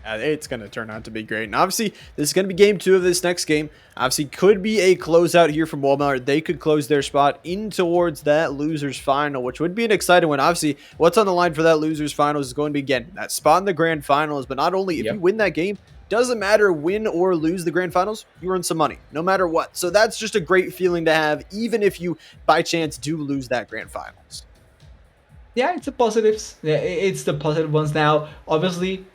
A: It's going to turn out to be great. And obviously, this is going to be game 2 of this next game. Obviously, could be a closeout here from Walmart. They could close their spot in towards that losers final, which would be an exciting one. Obviously, what's on the line for that losers finals is going to be, again, that spot in the grand finals. But not only, if you
B: Yep.
A: win that game, doesn't matter win or lose the grand finals, you earn some money, no matter what. So that's just a great feeling to have, even if you, by chance, do lose that grand finals.
B: Yeah, it's the positives. Yeah, it's the positive ones now. Obviously,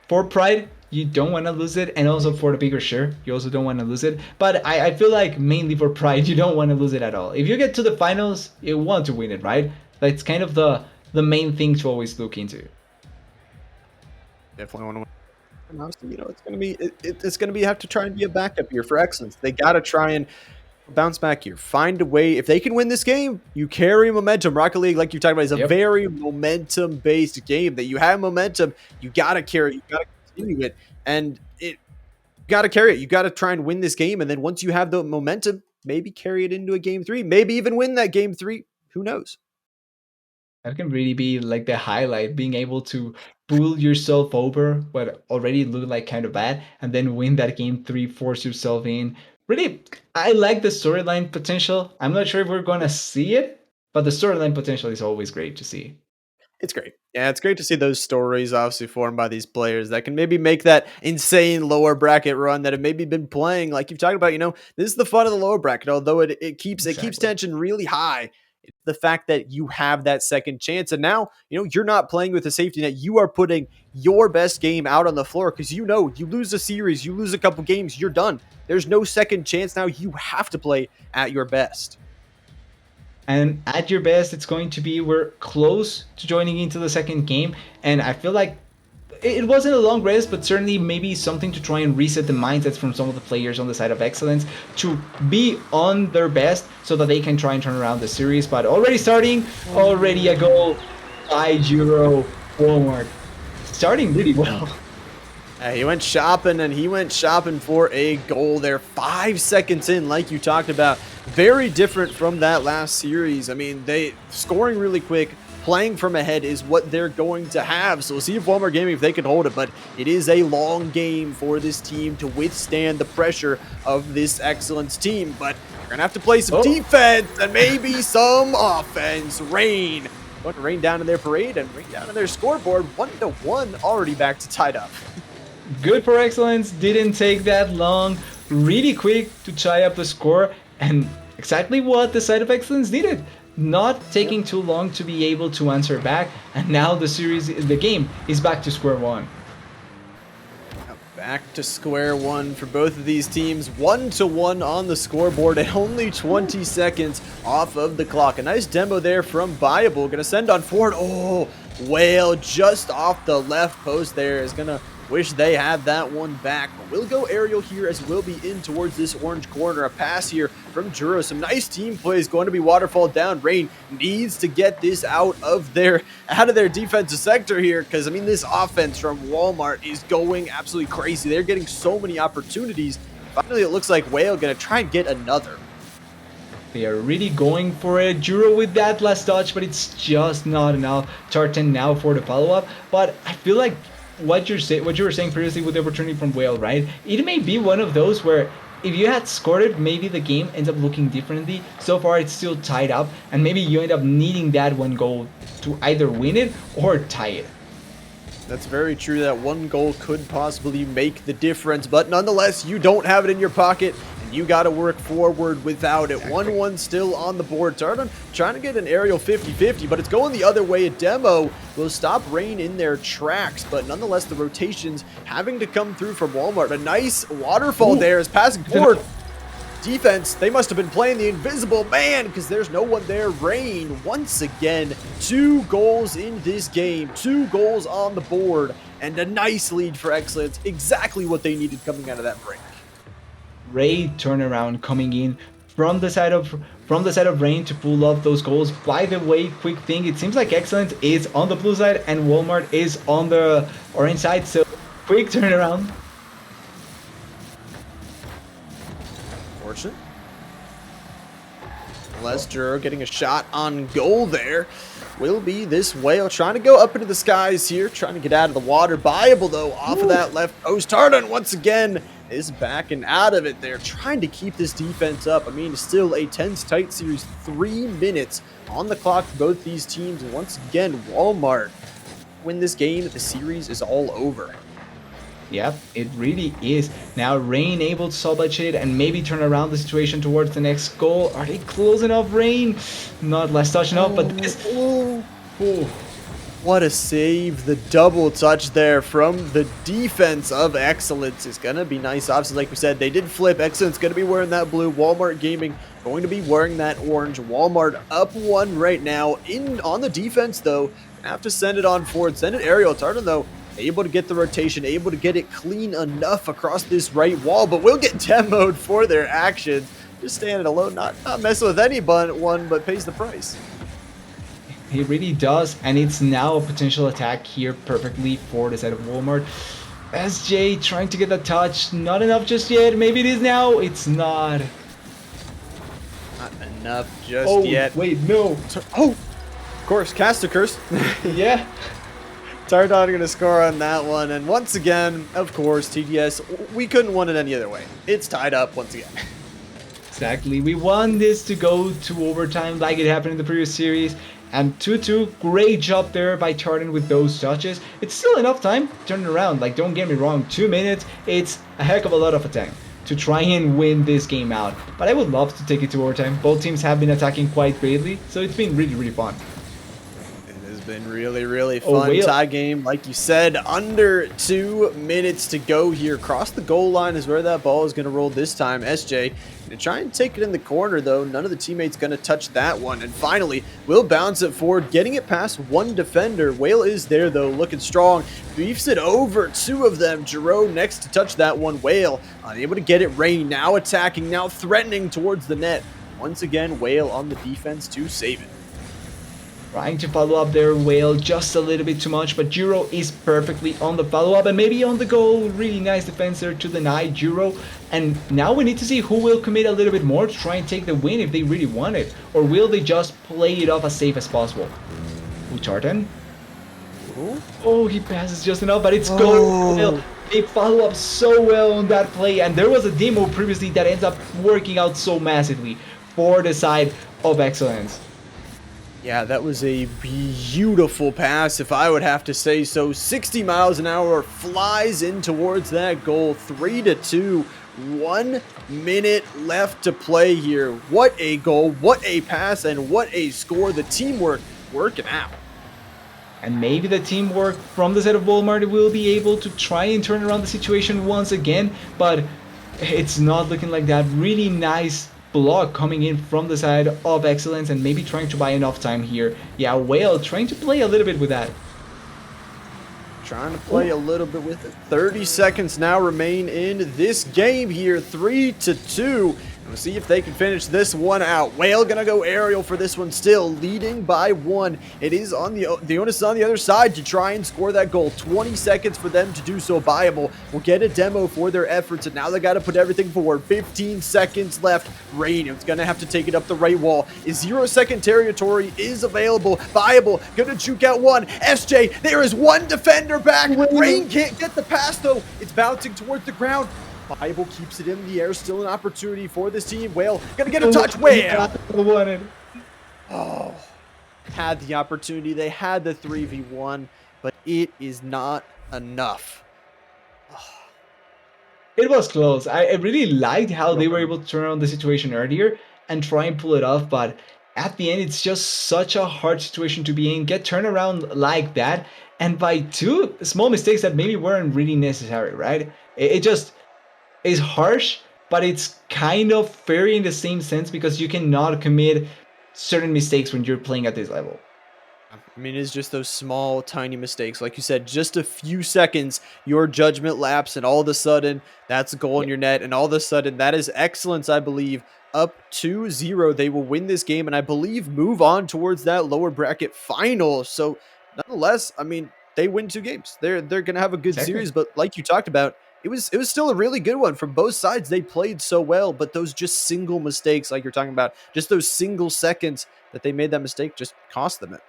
B: for pride, you don't want to lose it, and also for the bigger share, you also don't want to lose it. But I feel like mainly for pride, you don't want to lose it at all. If you get to the finals, you want to win it, right? That's kind of the main thing to always look into.
A: Definitely want to win. And obviously, it's going to be it's going to be have to try and be a backup here for excellence. They got to try and bounce back here. Find a way. If they can win this game, you carry momentum. Rocket League, like you talked about, is a
B: Yep.
A: very momentum-based game. That you have momentum, you got to carry it. You got to continue it, and it got to carry it. You got to try and win this game, and then once you have the momentum, maybe carry it into a game 3. Maybe even win that game 3. Who knows?
B: That can really be like the highlight, being able to pull yourself over what already looked like kind of bad, and then win that game 3, force yourself in. Really, I like the storyline potential. I'm not sure if we're gonna see it, but the storyline potential is always great to see.
A: It's great. Yeah, it's great to see those stories obviously formed by these players that can maybe make that insane lower bracket run that have maybe been playing. Like you've talked about, this is the fun of the lower bracket, although it keeps
B: Exactly.
A: tension really high. It's the fact that you have that second chance. And now, you're not playing with a safety net. You are putting your best game out on the floor because you lose a series, you lose a couple games, you're done. There's no second chance now. You have to play at your best.
B: And at your best, it's going to be we're close to joining into the second game, and I feel like it wasn't a long rest, but certainly maybe something to try and reset the mindsets from some of the players on the side of excellence to be on their best so that they can try and turn around the series. But already starting, already a goal by Euro forward. Starting really well.
A: He went shopping, and he went shopping for a goal there 5 seconds in, like you talked about. Very different from that last series. I mean, they scoring really quick, playing from ahead is what they're going to have. So we'll see if Walmart Gaming, if they can hold it, but it is a long game for this team to withstand the pressure of this excellence team. But they're going to have to play some defense and maybe some offense. Rain. Going to rain down in their parade and rain down in their scoreboard. 1-1, already back to tied up.
B: Good for excellence, didn't take that long, really quick to tie up the score, and exactly what the side of excellence needed. Not taking too long to be able to answer back, and now the game is back to square one.
A: Back to square one for both of these teams. 1-1 on the scoreboard and only 20 seconds off of the clock. A nice demo there from Viable. Gonna send on forward. Oh, Whale just off the left post there is gonna wish they had that one back. But we'll go aerial here as we'll be in towards this orange corner. A pass here from Juro. Some nice team plays going to be waterfall down. Rain needs to get this out of their defensive sector here, because I mean this offense from Walmart is going absolutely crazy. They're getting so many opportunities. Finally, it looks like Whale gonna try and get another.
B: They are really going for it. Juro with that last touch, but it's just not enough. Titl now for the follow-up. But I feel like what you were saying previously with the opportunity from Whale, right? It may be one of those where if you had scored it, maybe the game ends up looking differently. So far, it's still tied up, and maybe you end up needing that one goal to either win it or tie it.
A: That's very true. That one goal could possibly make the difference, but nonetheless, you don't have it in your pocket, and you got to work forward without it. 1-1 still on the board. Titl trying to get an aerial 50-50, but it's going the other way. A demo will stop Rain in their tracks, but nonetheless, the rotations having to come through from Walmart. A nice waterfall there is passing forward. Defense, they must have been playing the invisible man because there's no one there. Rain, once again, 2 goals in this game, 2 goals on the board, and a nice lead for Excellence. Exactly what they needed coming out of that break.
B: Ray turnaround coming in from the side of Rain to pull off those goals. By the way, quick thing, it seems like Excellence is on the blue side and Walmart is on the orange side, so quick turnaround.
A: Fortunate. Lester getting a shot on goal there. Will be this Whale trying to go up into the skies here, trying to get out of the water. Viable though, off of that left post. Titl once again is backing out of it there, trying to keep this defense up. I mean, it's still a tense, tight series. 3 minutes on the clock for both these teams. And once again, Walmart win this game. The series is all over.
B: Yep, it really is. Now Rain able to salvage it and maybe turn around the situation towards the next goal. Are they close enough, Rain? Not last touch enough, but this...
A: What a save. The double touch there from the defense of Excellence is going to be nice. Obviously, like we said, they did flip. Excellence going to be wearing that blue. Walmart Gaming going to be wearing that orange. Walmart up 1 right now. On the defense, though, have to send it on forward. Send it aerial. Titl, though, able to get the rotation, able to get it clean enough across this right wall, but will get demoed for their actions. Just standing alone, not messing with anyone, but pays the price.
B: He really does, and it's now a potential attack here perfectly for the side of Walmart. SJ trying to get the touch, not enough just yet. Maybe it is now. It's not.
A: Not enough just yet.
B: Wait, no.
A: Oh, of course, caster curse.
B: Yeah.
A: Titl going to score on that one, and once again, of course, TDS, we couldn't win it any other way. It's tied up once again.
B: Exactly. We want this to go to overtime like it happened in the previous series. And 2-2, great job there by Titl with those touches. It's still enough time to turn it around. Like, don't get me wrong, 2 minutes, it's a heck of a lot of time to try and win this game out. But I would love to take it to overtime. Both teams have been attacking quite greatly, so it's been really, really fun.
A: Been really fun tie game, like you said. Under 2 minutes to go here. Across the goal line is where that ball is going to roll this time. SJ going to try and take it in the corner, though. None of the teammates going to touch that one. And finally, will bounce it forward, getting it past one defender. Whale is there, though, looking strong. Beefs it over 2 of them. Juro next to touch that one. Whale unable to get it. Rain now attacking, now threatening towards the net. Once again, Whale on the defense to save it.
B: Trying to follow up their Whale just a little bit too much, but Juro is perfectly on the follow-up and maybe on the goal. Really nice defense there to deny Juro. And now we need to see who will commit a little bit more to try and take the win if they really want it. Or will they just play it off as safe as possible? Titl. Oh, he passes just enough, but it's good. They follow up so well on that play, and there was a demo previously that ends up working out so massively for the side of Excellence.
A: Yeah, that was a beautiful pass, if I would have to say so. 60 miles an hour, flies in towards that goal. 3-2. 1 minute left to play here. What a goal, what a pass, and what a score. The teamwork working out.
B: And maybe the teamwork from the side of Walmart will be able to try and turn around the situation once again, but it's not looking like that. Really nice block coming in from the side of Excellence and maybe trying to buy enough time here. Yeah, Whale trying to play a little bit with that.
A: Trying to play a little bit with it. 30 seconds now remain in this game here. 3-2. And we'll see if they can finish this one out. Whale gonna go aerial for this one still, leading by 1. It is on the onus is on the other side to try and score that goal. 20 seconds for them to do so. Viable will get a demo for their efforts, and now they got to put everything forward. 15 seconds left. Radiant's gonna have to take it up the right wall. 0-second territory is available. Viable gonna juke out one. SJ, there is one defender back. Rain can't get the pass though. It's bouncing towards the ground. Viable keeps it in the air. Still an opportunity for this team. Whale gonna get a touch. Whale. Oh, had the opportunity. They had the 3v1, but it is not enough.
B: It was close. I really liked how they were able to turn around the situation earlier and try and pull it off, but at the end, it's just such a hard situation to be in. Get turned around like that, and by two small mistakes that maybe weren't really necessary, right? It just is harsh, but it's kind of fair in the same sense because you cannot commit certain mistakes when you're playing at this level.
A: I mean, it's just those small, tiny mistakes. Like you said, just a few seconds, your judgment lapse, and all of a sudden, that's a goal in
B: Yeah,
A: your net. And all of a sudden, that is Excellence, I believe, up 2-0. They will win this game and I believe move on towards that lower bracket final. So, nonetheless, I mean, they win 2 games. They're gonna have a good
B: exactly.
A: series. But like you talked about, it was still a really good one from both sides. They played so well, but those just single mistakes, like you're talking about, just those single seconds that they made that mistake, just cost them it.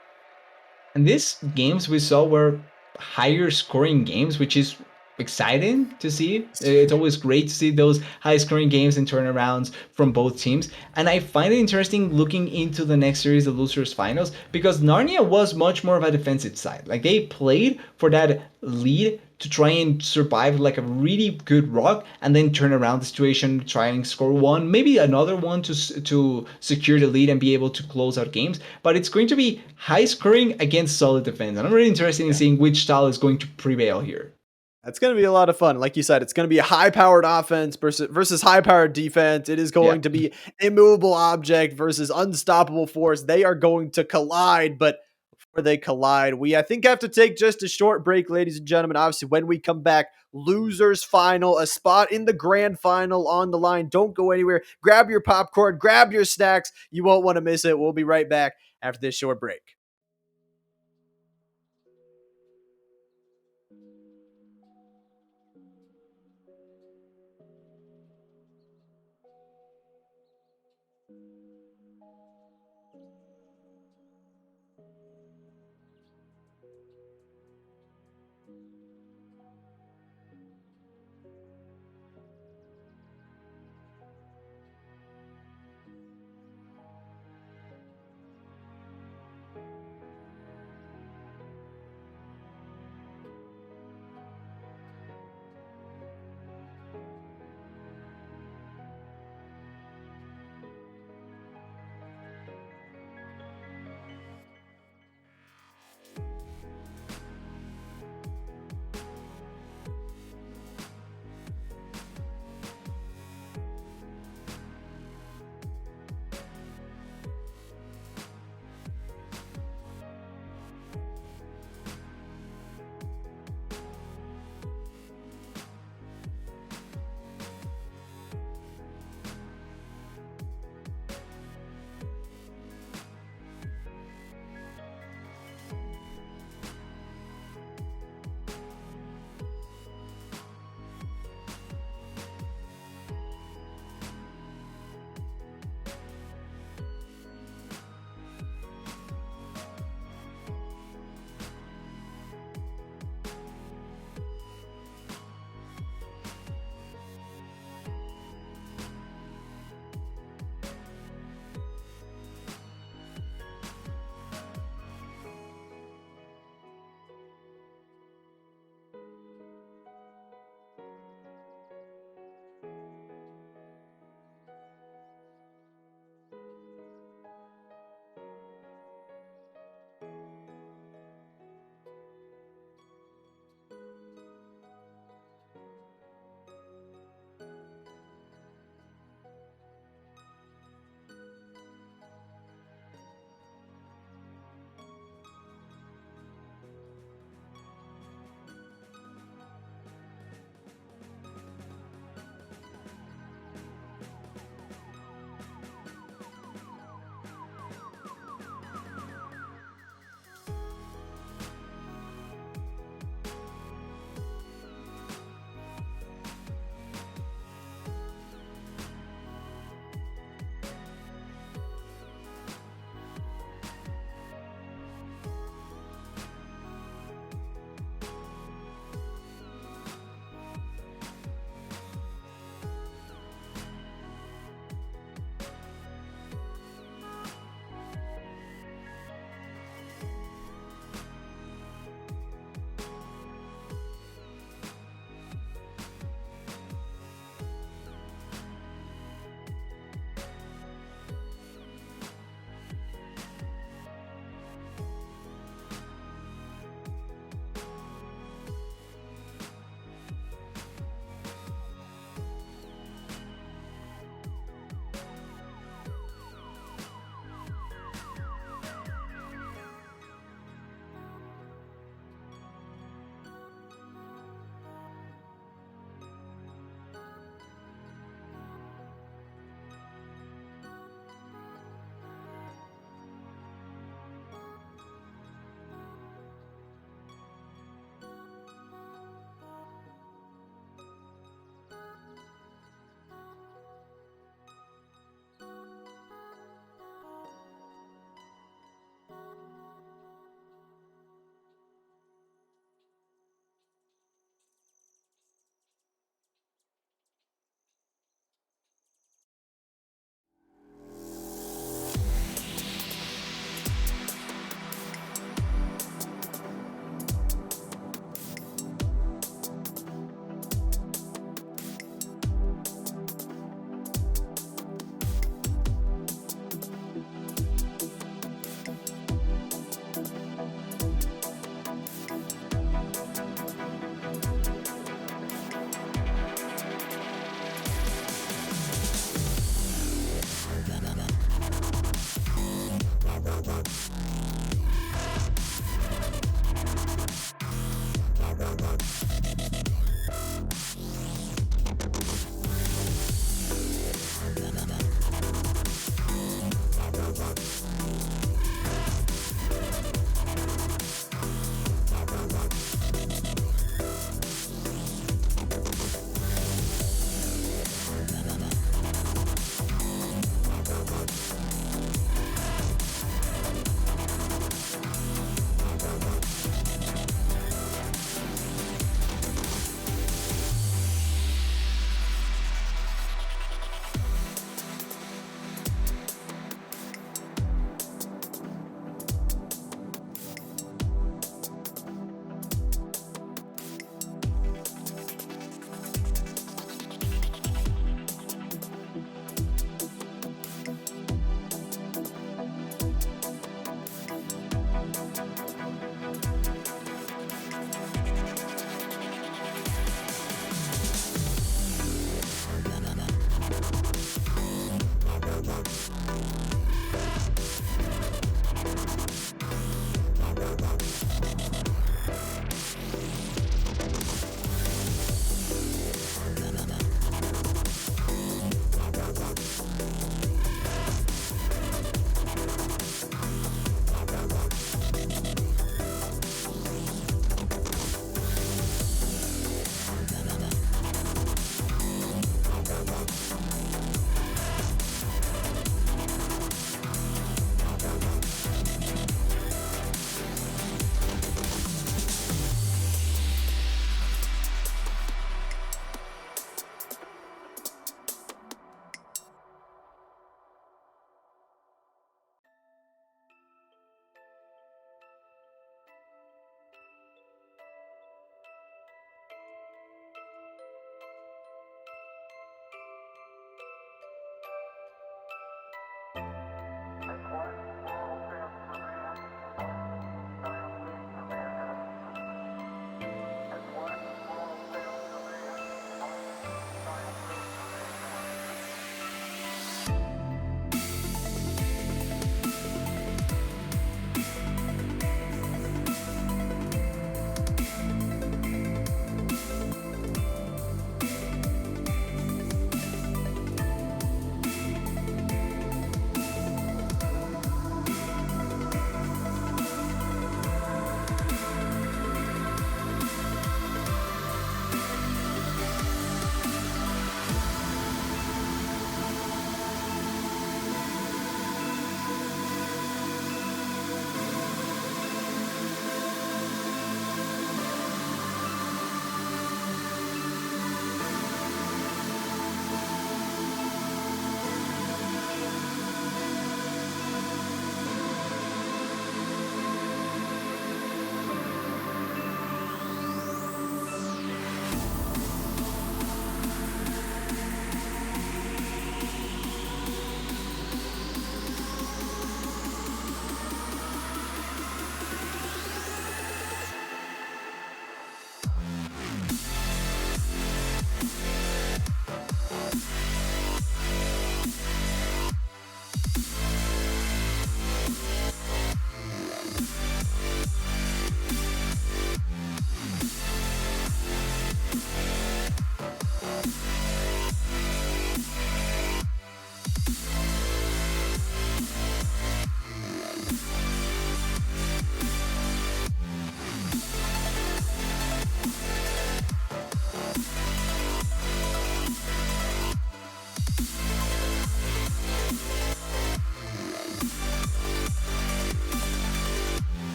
B: And these games we saw were higher scoring games, which is exciting to see. It's always great to see those high scoring games and turnarounds from both teams. And I find it interesting looking into the next series, the losers finals, because Narnia was much more of a defensive side. Like they played for that lead to try and survive like a really good rock and then turn around the situation, try and score one, maybe another one to secure the lead and be able to close out games. But it's going to be high scoring against solid defense. And I'm really interested in seeing which style is going to prevail here.
A: That's going to be a lot of fun. Like you said, it's going to be a high-powered offense versus high-powered defense. It is
B: Yeah.
A: going to be immovable object versus unstoppable force. They are going to collide, but before they collide, we, I think, have to take just a short break, ladies and gentlemen. Obviously, when we come back, losers final, a spot in the grand final on the line. Don't go anywhere. Grab your popcorn, grab your snacks. You won't want to miss it. We'll be right back after this short break.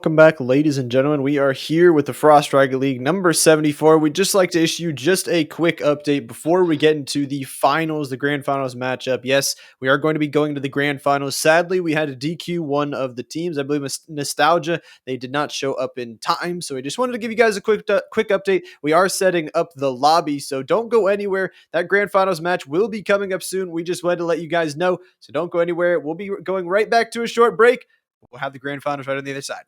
A: Welcome back, ladies and gentlemen. We are here with the Frost Dragon League number 74. We'd just like to issue just a quick update before we get into the finals, the grand finals matchup. Yes, we are going to be going to the grand finals. Sadly, we had to DQ one of the teams. I believe Nostalgia. They did not show up in time, so we just wanted to give you guys a quick update. We are setting up the lobby, so don't go anywhere. That grand finals match will be coming up soon. We just wanted to let you guys know, so don't go anywhere. We'll be going right back to a short break. We'll have the grand finals right on the other side.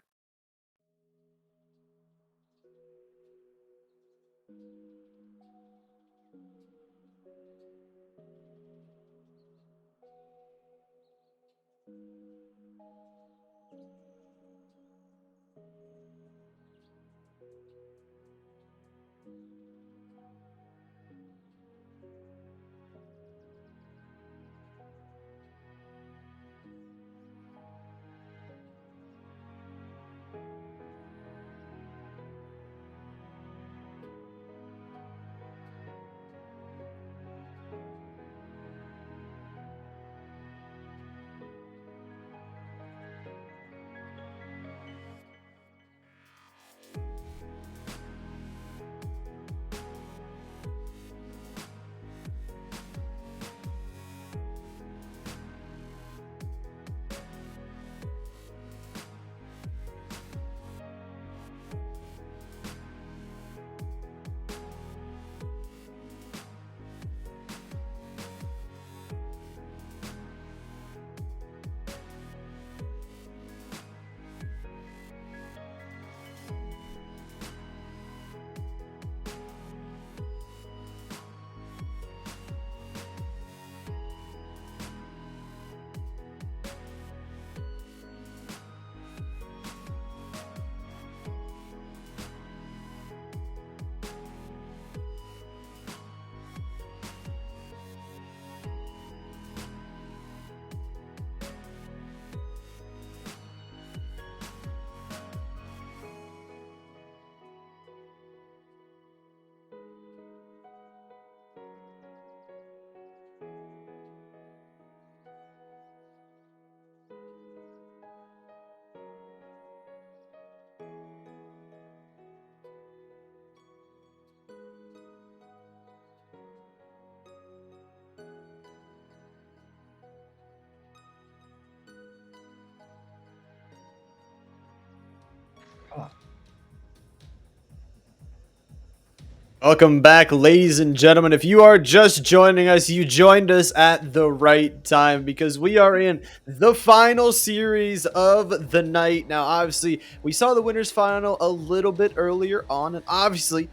A: Welcome back, ladies and gentlemen. If you are just joining us, you joined us at the right time because we are in the final series of the night. Now, obviously, we saw the winners final a little bit earlier on, and obviously,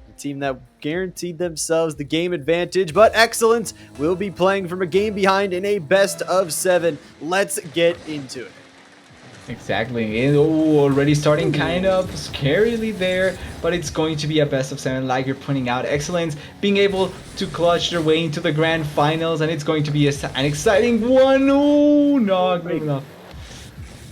A: the team that guaranteed themselves the game advantage, but Excellence will be playing from a game behind in a best of 7. Let's get into it.
B: Exactly. And, already starting kind of scarily there, but it's going to be a best of 7, like you're pointing out. Excellence being able to clutch their way into the grand finals, and it's going to be an exciting one. Oh, not good enough.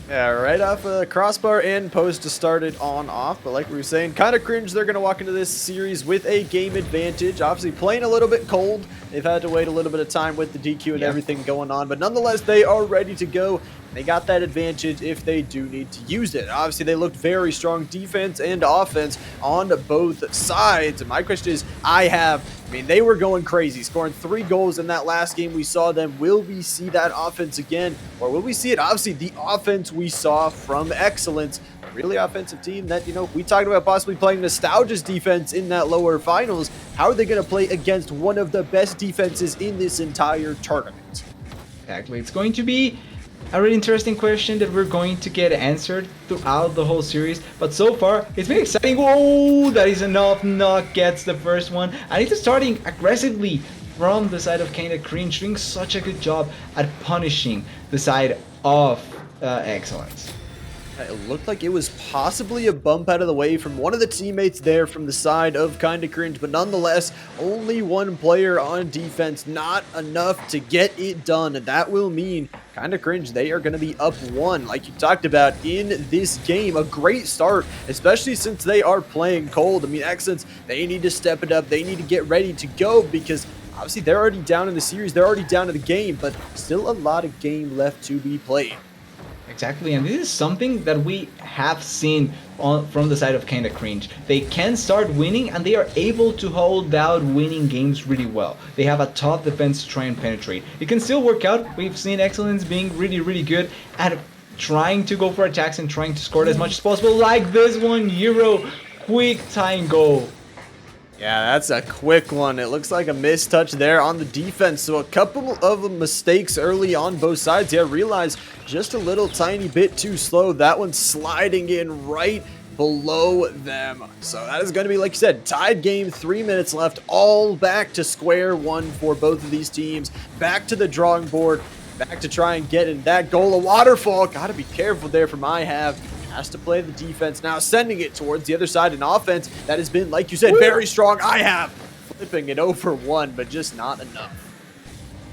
A: Yeah, right off a crossbar and post to start it on off, but like we were saying, kind of cringe. They're going to walk into this series with a game advantage. Obviously playing a little bit cold. They've had to wait a little bit of time with the DQ and everything going on, but nonetheless, they are ready to go. They got that advantage if they do need to use it. Obviously, they looked very strong defense and offense on both sides. And my question is, I mean, they were going crazy, scoring 3 goals in that last game we saw them. Will we see that offense again? Or will we see it? Obviously, the offense we saw from Excellence. A really offensive team that, you know, we talked about possibly playing Nostalgia's defense in that lower finals. How are they going to play against one of the best defenses in this entire tournament?
B: Exactly. It's going to be a really interesting question that we're going to get answered throughout the whole series, but so far it's been exciting. Whoa, that is enough. Knock gets the first one, and it's starting aggressively from the side of Kinda Cringe, doing such a good job at punishing the side of Excellence.
A: It looked like it was possibly a bump out of the way from one of the teammates there from the side of Kinda Cringe, but nonetheless, only one player on defense, not enough to get it done. And that will mean Kinda Cringe, they are going to be up 1, like you talked about in this game. A great start, especially since they are playing cold. I mean, Excellence, they need to step it up. They need to get ready to go because obviously they're already down in the series. They're already down in the game, but still a lot of game left to be played.
B: Exactly, and this is something that we have seen from the side of Kinda Cringe. They can start winning, and they are able to hold out winning games really well. They have a tough defense to try and penetrate. It can still work out. We've seen Excellence being really good at trying to go for attacks and trying to score as much as possible, like this one, Euro, quick time goal.
A: Yeah, that's a quick one. It looks like a missed touch there on the defense. So a couple of mistakes early on both sides. Yeah, realize just a little tiny bit too slow. That one sliding in right below them. So that is going to be, like you said, tied game, 3 minutes left, all back to square one for both of these teams. Back to the drawing board, back to try and get in that goal. A waterfall. Got to be careful there for my half. Has to play the defense now, sending it towards the other side. An offense that has been, like you said, very strong. I have flipping it over one, but just not enough.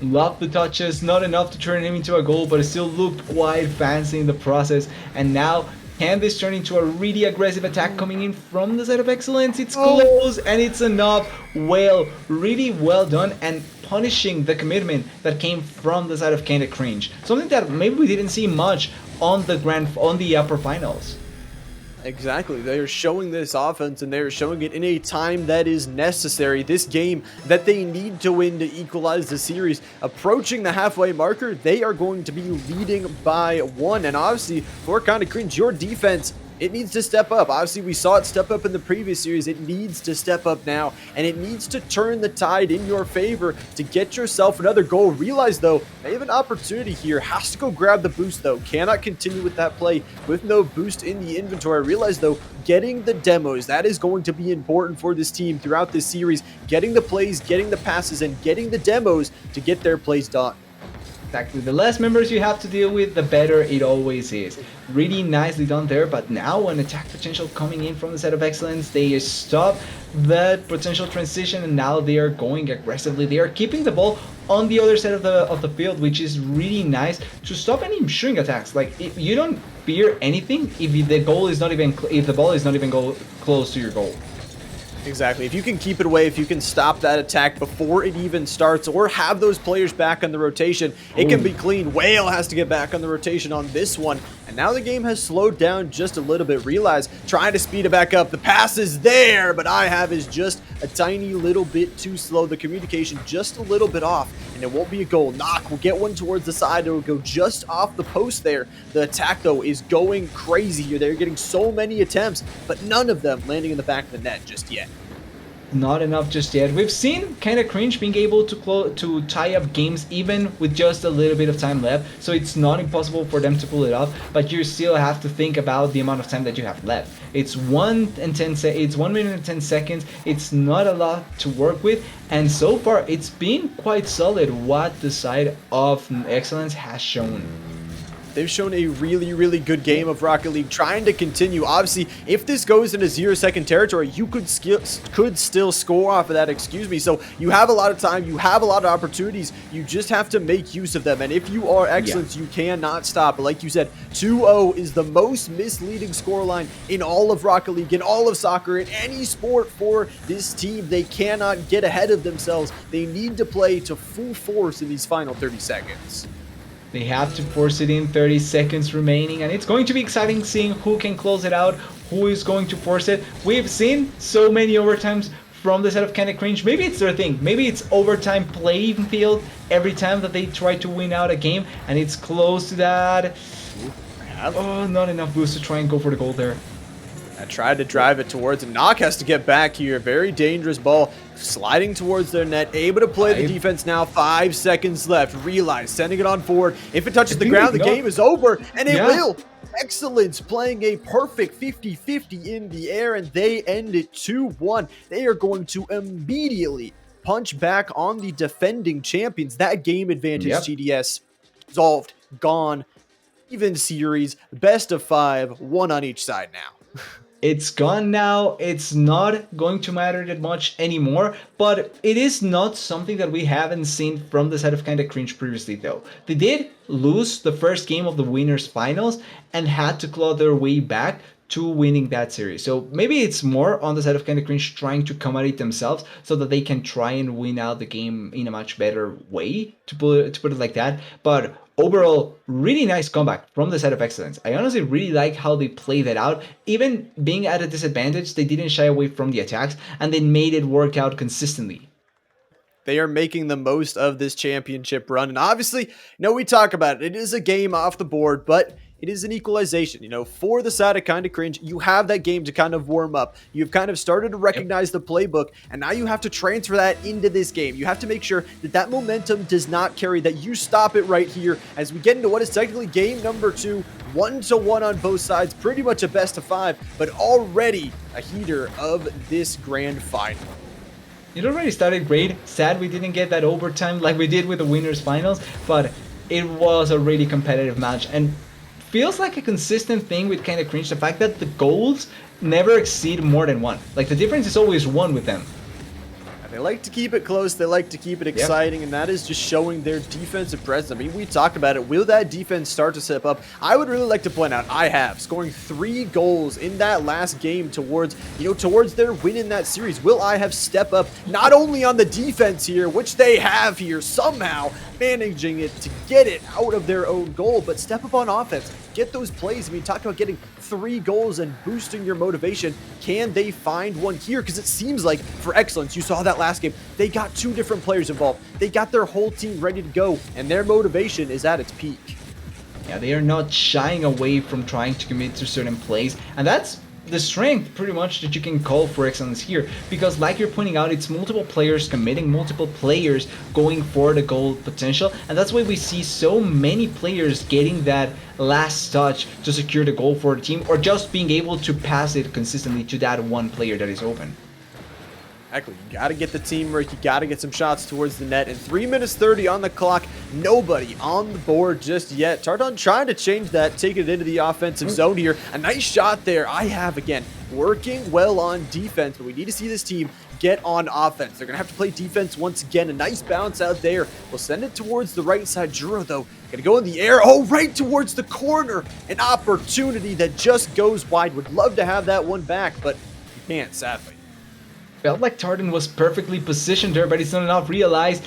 B: Love the touches, not enough to turn him into a goal, but it still looked quite fancy in the process. And now, can this turn into a really aggressive attack coming in from the side of Excellence? It's close and it's enough. Well, really well done, and punishing the commitment that came from the side of Kinda Cringe. Something that maybe we didn't see much on the upper finals.
A: Exactly. They are showing this offense, and they are showing it in a time that is necessary. This game that they need to win to equalize the series. Approaching the halfway marker, they are going to be leading by one. And obviously, for Kinda Cringe, your defense, it needs to step up. Obviously, we saw it step up in the previous series. It needs to step up now, and it needs to turn the tide in your favor to get yourself another goal. Realize, though, they have an opportunity here. Has to go grab the boost, though. Cannot continue with that play with no boost in the inventory. Realize, though, getting the demos, that is going to be important for this team throughout this series. Getting the plays, getting the passes, and getting the demos to get their plays done.
B: Exactly. The less members you have to deal with, the better it always is. Really nicely done there, but now an attack potential coming in from the side of Excellence. They stop that potential transition, and now they are going aggressively. They are keeping the ball on the other side of the field, which is really nice to stop any shooting attacks. Like, you don't fear anything if the ball is not even close to your goal.
A: Exactly. If you can keep it away, if you can stop that attack before it even starts, or have those players back on the rotation, it can be clean. Whale has to get back on the rotation on this one. And now the game has slowed down just a little bit. Realize, trying to speed it back up. The pass is there, but I have is just a tiny little bit too slow. The communication just a little bit off, and it won't be a goal. Knock will get one towards the side. It will go just off the post there. The attack, though, is going crazy here. They're getting so many attempts, but none of them landing in the back of the net just yet.
B: Not enough just yet. We've seen Kinda Cringe being able to tie up games even with just a little bit of time left, so it's not impossible for them to pull it off, but you still have to think about the amount of time that you have left. It's 1 minute and 10 seconds. It's not a lot to work with, and so far it's been quite solid what the side of Excellence has shown.
A: They've shown a really good game of Rocket League, trying to continue. Obviously, if this goes into 0-second territory, you could still score off of that, excuse me. So you have a lot of time, you have a lot of opportunities, you just have to make use of them. And if you are Excellence, you cannot stop. But like you said, 2-0 is the most misleading scoreline in all of Rocket League, in all of soccer, in any sport for this team. They cannot get ahead of themselves. They need to play to full force in these final 30 seconds.
B: They have to force it in, 30 seconds remaining, and it's going to be exciting seeing who can close it out, who is going to force it. We've seen so many overtimes from the side of Kinda Cringe. Maybe it's their thing. Maybe it's overtime playing field every time that they try to win out a game, and it's close to that. Oh, not enough boost to try and go for the goal there.
A: I tried to drive it towards him. Knock has to get back here. Very dangerous ball. Sliding towards their net. Able to play the defense now. 5 seconds left. Realize, sending it on forward. If it touches the ground, the game is over. And it will. Excellence playing a perfect 50-50 in the air. And they end it 2-1. They are going to immediately punch back on the defending champions. That game advantage, TDS, resolved, gone. Even series. Best of 5. One on each side now.
B: It's gone now. It's not going to matter that much anymore, but it is not something that we haven't seen from the side of Kinda Cringe previously, though. They did lose the first game of the winners finals and had to claw their way back to winning that series. So maybe it's more on the side of Kinda Cringe trying to come at it themselves so that they can try and win out the game in a much better way, to put it like that. But overall, really nice comeback from the side of Excellence. I honestly really like how they played that out. Even being at a disadvantage, they didn't shy away from the attacks, and they made it work out consistently.
A: They are making the most of this championship run. And obviously, we talk about it. It is a game off the board, but it is an equalization. For the side of kind of cringe, you have that game to kind of warm up. You've kind of started to recognize the playbook, and now you have to transfer that into this game. You have to make sure that that momentum does not carry, that you stop it right here as we get into what is technically game number 2, 1-1 on both sides, pretty much a best of 5, but already a heater of this grand final.
B: It already started great. Sad we didn't get that overtime like we did with the winners finals, but it was a really competitive match and feels like a consistent thing with kind of cringe. The fact that the goals never exceed more than 1. Like the difference is always 1 with them.
A: They like to keep it close. They like to keep it exciting, and that is just showing their defensive presence. I mean, we talked about it. Will that defense start to step up? I would really like to point out scoring 3 goals in that last game towards their win in that series. Will IHAV step up not only on the defense here, which they have here somehow, managing it to get it out of their own goal, but step up on offense, get those plays. I mean, talk about getting 3 goals and boosting your motivation. Can they find one here? Because it seems like for Excellence, you saw that last game, they got 2 different players involved. They got their whole team ready to go, and their motivation is at its peak.
B: Yeah, they are not shying away from trying to commit to certain plays, and that's the strength pretty much that you can call for Excellence here, because like you're pointing out, it's multiple players committing, multiple players going for the goal potential, and that's why we see so many players getting that last touch to secure the goal for the team, or just being able to pass it consistently to that one player that is open.
A: Exactly. You got to get the teamwork. You got to get some shots towards the net. And 3 minutes 30 on the clock. Nobody on the board just yet. Titl trying to change that, take it into the offensive zone here. A nice shot there. IHAV, again, working well on defense, but we need to see this team get on offense. They're going to have to play defense once again. A nice bounce out there. We'll send it towards the right side. Juro, though, going to go in the air. Oh, right towards the corner. An opportunity that just goes wide. Would love to have that one back, but you can't, sadly.
B: Felt like Titl was perfectly positioned there, but it's not enough. Realized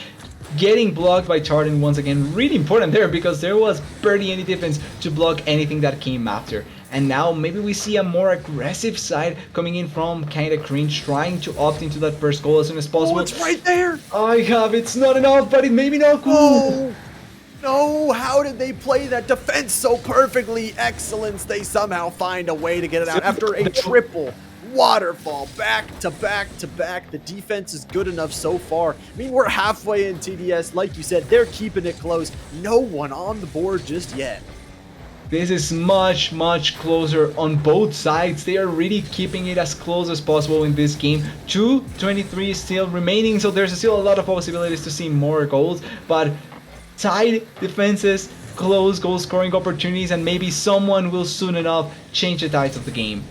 B: getting blocked by Titl once again, really important there, because there was barely any defense to block anything that came after. And now maybe we see a more aggressive side coming in from kind of cringe, trying to opt into that first goal as soon as possible.
A: Oh, it's right there!
B: It's not enough, but it may be not cool.
A: Oh. No, how did they play that defense so perfectly? Excellence, they somehow find a way to get it out after a triple waterfall, back to back to back. The defense is good enough so far. I mean, we're halfway in TDS. Like you said, they're keeping it close. No one on the board just yet.
B: This is much, much closer on both sides. They are really keeping it as close as possible in this game. 2:23 still remaining, so there's still a lot of possibilities to see more goals, but tight defenses, close goal scoring opportunities, and maybe someone will soon enough change the tides of the game.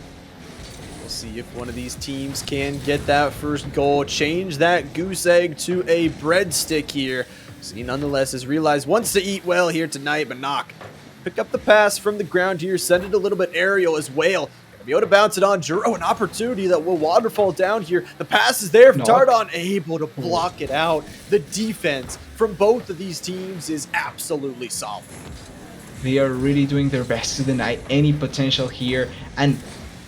A: See if one of these teams can get that first goal, change that goose egg to a breadstick here. See, nonetheless, has realized wants to eat well here tonight, but knock. Pick up the pass from the ground here, send it a little bit aerial as well. Gonna be able to bounce it on Juro, an opportunity that will waterfall down here. The pass is there from Titl, able to block it out. The defense from both of these teams is absolutely solid.
B: They are really doing their best to deny any potential here, and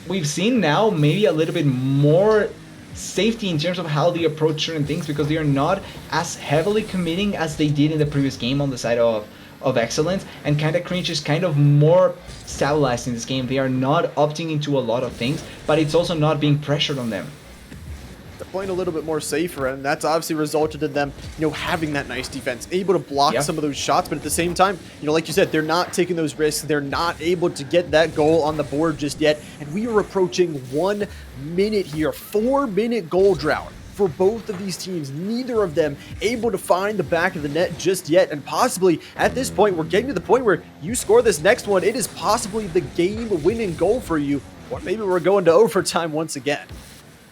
B: we've seen now maybe a little bit more safety in terms of how they approach certain things, because they are not as heavily committing as they did in the previous game on the side of Excellence, and kind of cringe is kind of more stabilized in this game. They are not opting into a lot of things, but it's also not being pressured on them.
A: They're playing a little bit more safer, and that's obviously resulted in them, having that nice defense, able to block some of those shots, but at the same time, like you said, they're not taking those risks. They're not able to get that goal on the board just yet, and we are approaching 1 minute here, 4-minute goal drought for both of these teams. Neither of them able to find the back of the net just yet, and possibly at this point, we're getting to the point where you score this next one, it is possibly the game-winning goal for you, or maybe we're going to overtime once again.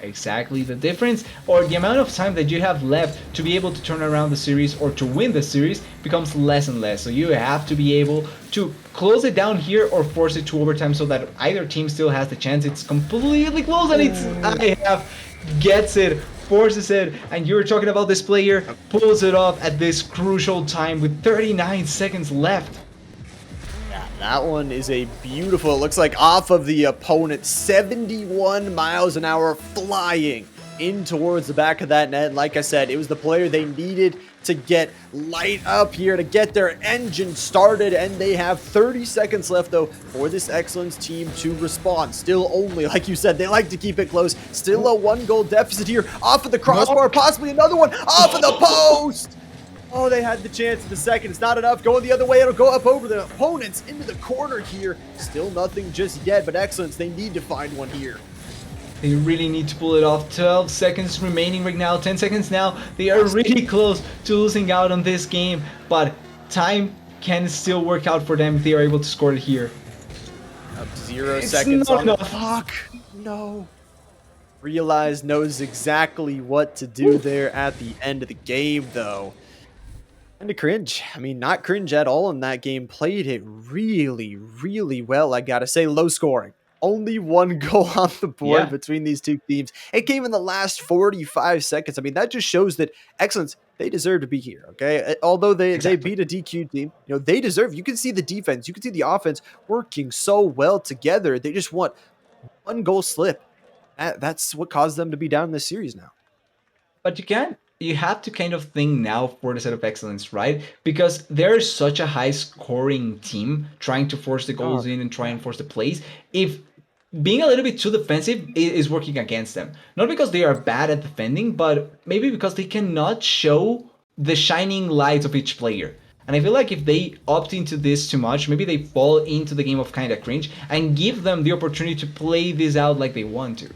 B: Exactly, the difference or the amount of time that you have left to be able to turn around the series or to win the series becomes less and less. So you have to be able to close it down here or force it to overtime so that either team still has the chance. It's completely close, and it's IHAV gets it forces it, and you're talking about this player pulls it off at this crucial time with 39 seconds left.
A: Yeah, that one is a beautiful, it looks like off of the opponent, 71 miles an hour flying in towards the back of that net. And like I said, it was the player they needed to get light up here, to get their engine started, and they have 30 seconds left though for this Excellence team to respond. Still only, like you said, they like to keep it close. Still a 1-goal deficit here, off of the crossbar, possibly another one, off of the post! Oh, they had the chance in the second. It's not enough. Going the other way, it'll go up over the opponents into the corner here. Still nothing just yet, but Excellence, they need to find one here.
B: They really need to pull it off. 12 seconds remaining right now, 10 seconds now. They are really close to losing out on this game, but time can still work out for them if they are able to score it here.
A: Up to 0 seconds on the
B: enough.
A: clock. No. Realize knows exactly what to do there at the end of the game, though. Kind of cringe. I mean, not cringe at all in that game. Played it really, really well, I gotta say. Low scoring. Only 1 goal on the board between these two teams. It came in the last 45 seconds. I mean, that just shows that Excellence, they deserve to be here, okay? Although they beat a DQ team, you know, they deserve. You can see the defense. You can see the offense working so well together. They just want 1 goal slip. That's what caused them to be down in this series now.
B: But you have to kind of think now for the set of Excellence, right? Because they're such a high scoring team trying to force the goals in and try and force the plays. If being a little bit too defensive is working against them. Not because they are bad at defending, but maybe because they cannot show the shining lights of each player. And I feel like if they opt into this too much, maybe they fall into the game of kind of cringe and give them the opportunity to play this out like they want to.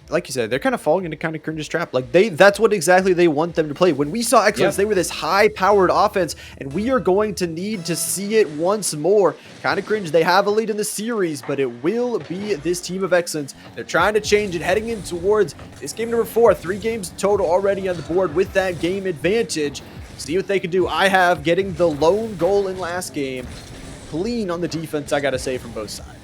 A: Like you said, they're kind of falling into kind of cringe's trap. Like that's what exactly they want them to play. When we saw Excellence, they were this high-powered offense, and we are going to need to see it once more. Kind of cringe. They have a lead in the series, but it will be this team of Excellence. They're trying to change it, heading in towards this game number 4. 3 games total already on the board with that game advantage. See what they can do. I have getting the lone goal in last game. Clean on the defense, I gotta say, from both sides.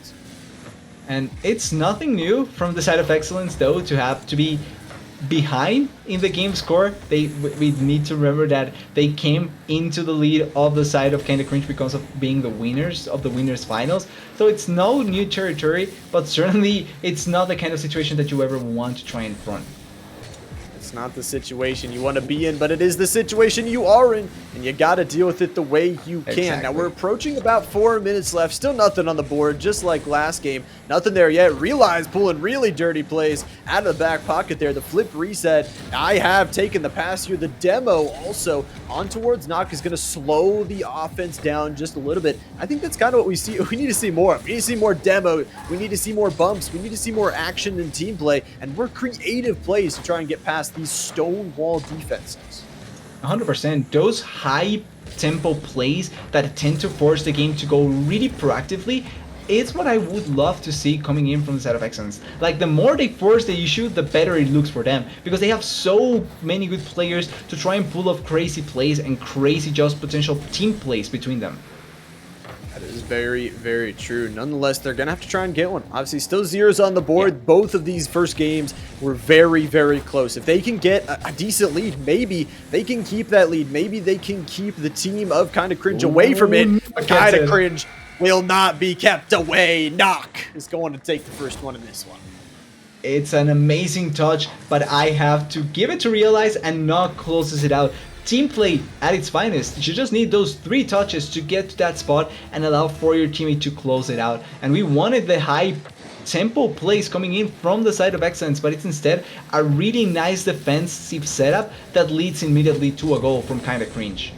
B: And it's nothing new from the side of Excellence, though, to have to be behind in the game score. We need to remember that they came into the lead of the side of Kinda Cringe because of being the winners of the winners finals. So it's no new territory, but certainly it's not the kind of situation that you ever want to try and front.
A: It's not the situation you want to be in, but it is the situation you are in, and you got to deal with it the way you can.
B: Exactly.
A: Now, we're approaching about 4 minutes left. Still nothing on the board, just like last game. Nothing there yet. Realize pulling really dirty plays out of the back pocket there. The flip reset. I have taken the pass here. The demo also on towards Knock is going to slow the offense down just a little bit. I think that's kind of what we see. We need to see more. We need to see more demo. We need to see more bumps. We need to see more action and team play, and more creative plays to try and get past these stonewall defenses.
B: 100%. Those high tempo plays that tend to force the game to go really proactively, it's what I would love to see coming in from the side of Excellence. Like, the more they force the issue, the better it looks for them, because they have so many good players to try and pull off crazy plays and crazy just potential team plays between them.
A: That is very, very true. Nonetheless, they're going to have to try and get one. Obviously, still zeros on the board. Both of these first games were very, very close. If they can get a decent lead, maybe they can keep that lead. Maybe they can keep the team of Kinda Cringe away from it. But Kinda Cringe will not be kept away. Knock is going to take the first one in this one.
B: It's an amazing touch, but I have to give it to Realize, and Knock closes it out. Team play at its finest. You just need those 3 touches to get to that spot and allow for your teammate to close it out. And we wanted the high tempo plays coming in from the side of Excellence, but it's instead a really nice defensive setup that leads immediately to a goal from Kinda Cringe.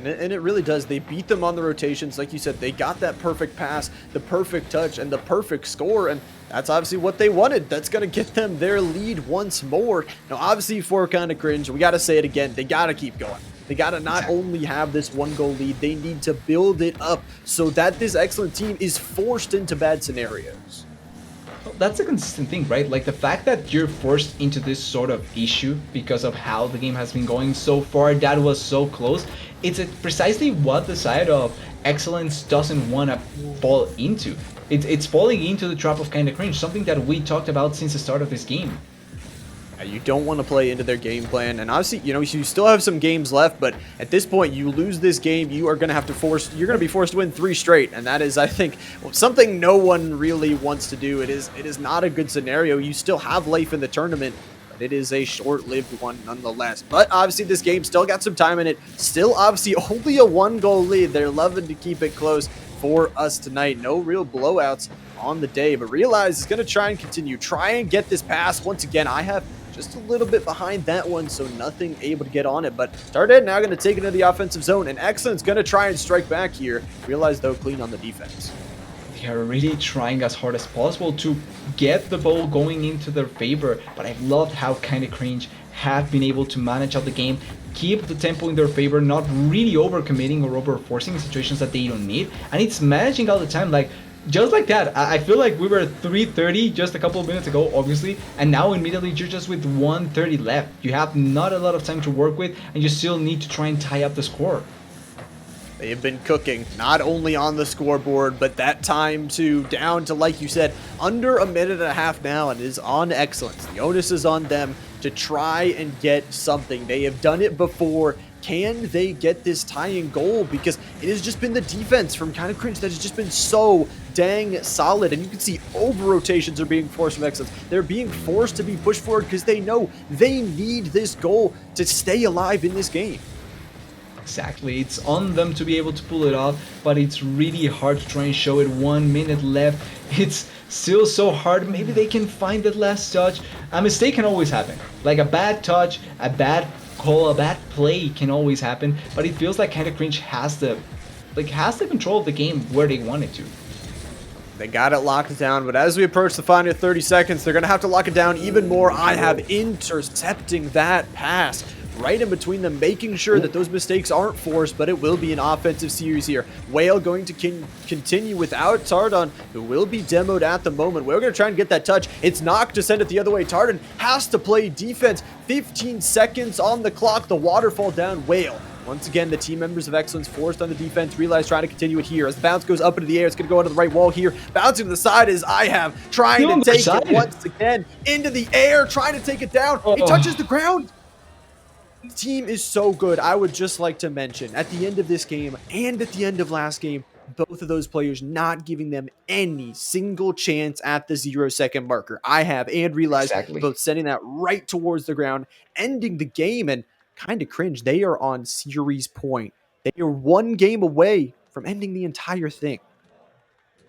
A: And it really does. They beat them on the rotations. Like you said, they got that perfect pass, the perfect touch, and the perfect score. And that's obviously what they wanted. That's going to get them their lead once more. Now, obviously, for Kinda Cringe, we got to say it again. They got to keep going. They got to not only have this 1-goal lead, they need to build it up so that this Excellent team is forced into bad scenarios.
B: That's a consistent thing, right? Like, the fact that you're forced into this sort of issue because of how the game has been going so far, that was so close. It's precisely what the side of Excellence doesn't want to fall into. It's falling into the trap of Kinda Cringe, something that we talked about since the start of this game.
A: You don't want to play into their game plan, and obviously, you know, you still have some games left, but at this point, you lose this game, you are going to have to you're going to be forced to win 3 straight, and that is, I think, something no one really wants to do. It is not a good scenario. You still have life in the tournament, but it is a short-lived one nonetheless. But obviously, this game still got some time in it. Still, obviously, only a 1-goal lead. They're loving to keep it close for us tonight. No real blowouts on the day, but Realize is going to try and continue, try and get this pass. Once again, I have just a little bit behind that one, so nothing able to get on it. But Titl now going to take it into the offensive zone, and Excellence going to try and strike back here. Realize, though, clean on the defense.
B: They are really trying as hard as possible to get the ball going into their favor, but I've loved how Kinda Cringe have been able to manage out the game, keep the tempo in their favor, not really overcommitting or over-forcing situations that they don't need, and it's managing all the time. Like, just like that, I feel like we were 3:30 just a couple of minutes ago, obviously, and now immediately you're just with 1:30 left. You have not a lot of time to work with, and you still need to try and tie up the score.
A: They have been cooking, not only on the scoreboard, but that time down to, like you said, under a minute and a half now, and it is on Excellence. The onus is on them to try and get something. They have done it before. Can they get this tying goal? Because it has just been the defense from Kinda Cringe that has just been so dang solid. And you can see over-rotations are being forced from Excellence. They're being forced to be pushed forward because they know they need this goal to stay alive in this game.
B: Exactly, it's on them to be able to pull it off, but it's really hard to try and show it. 1 minute left. It's still so hard. Maybe they can find that last touch. A mistake can always happen. Like a bad touch, a bad call, a bad play can always happen, but it feels like Kinda Cringe has the control of the game where they want it to.
A: They got it locked down, but as we approach the final 30 seconds, they're going to have to lock it down even more. I have intercepting that pass right in between them, making sure that those mistakes aren't forced, but it will be an offensive series here. Whale going to continue without Tardon, who will be demoed at the moment. We're going to try and get that touch. It's Knock to send it the other way. Tardon has to play defense. 15 seconds on the clock. The waterfall down. Whale. Once again, the team members of Excellence forced on the defense. Realize trying to continue it here. As the bounce goes up into the air, it's going to go onto the right wall here. Bouncing to the side is I have trying to take it once again into the air, trying to take it down. It touches the ground. The team is so good. I would just like to mention at the end of this game and at the end of last game, both of those players not giving them any single chance at the 0-second marker. I have and Realize both sending that right towards the ground, ending the game. And Kinda Cringe, they are on series point. They are 1 game away from ending the entire thing.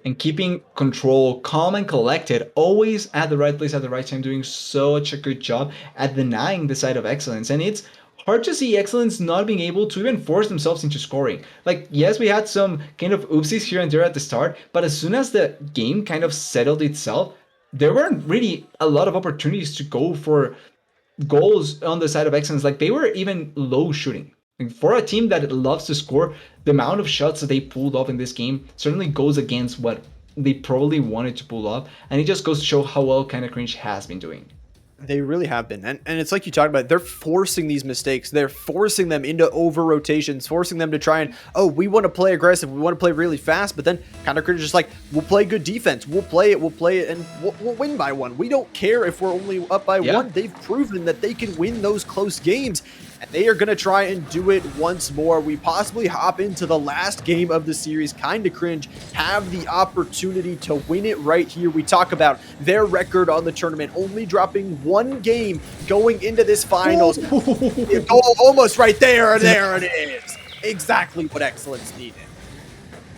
B: And keeping control, calm and collected, always at the right place at the right time, doing such a good job at denying the side of Excellence. And it's hard to see Excellence not being able to even force themselves into scoring. Like, yes, we had some kind of oopsies here and there at the start, but as soon as the game kind of settled itself, there weren't really a lot of opportunities to go for goals on the side of Excellence. Like, they were even low shooting. Like, for a team that loves to score, the amount of shots that they pulled off in this game certainly goes against what they probably wanted to pull off, and it just goes to show how well Kinda Cringe has been doing.
A: They really have been. And it's like you talked about, they're forcing these mistakes. They're forcing them into over rotations, forcing them to try and, oh, we want to play aggressive. We want to play really fast. But then Kinda Cringe is just like, we'll play good defense. We'll play it, and we'll win by 1. We don't care if we're only up by 1. They've proven that they can win those close games. And they are going to try and do it once more. We possibly hop into the last game of the series. Kinda Cringe have the opportunity to win it right here. We talk about their record on the tournament, only dropping 1 game going into this finals. Oh, almost right there. There it is. Exactly what Excellence needed.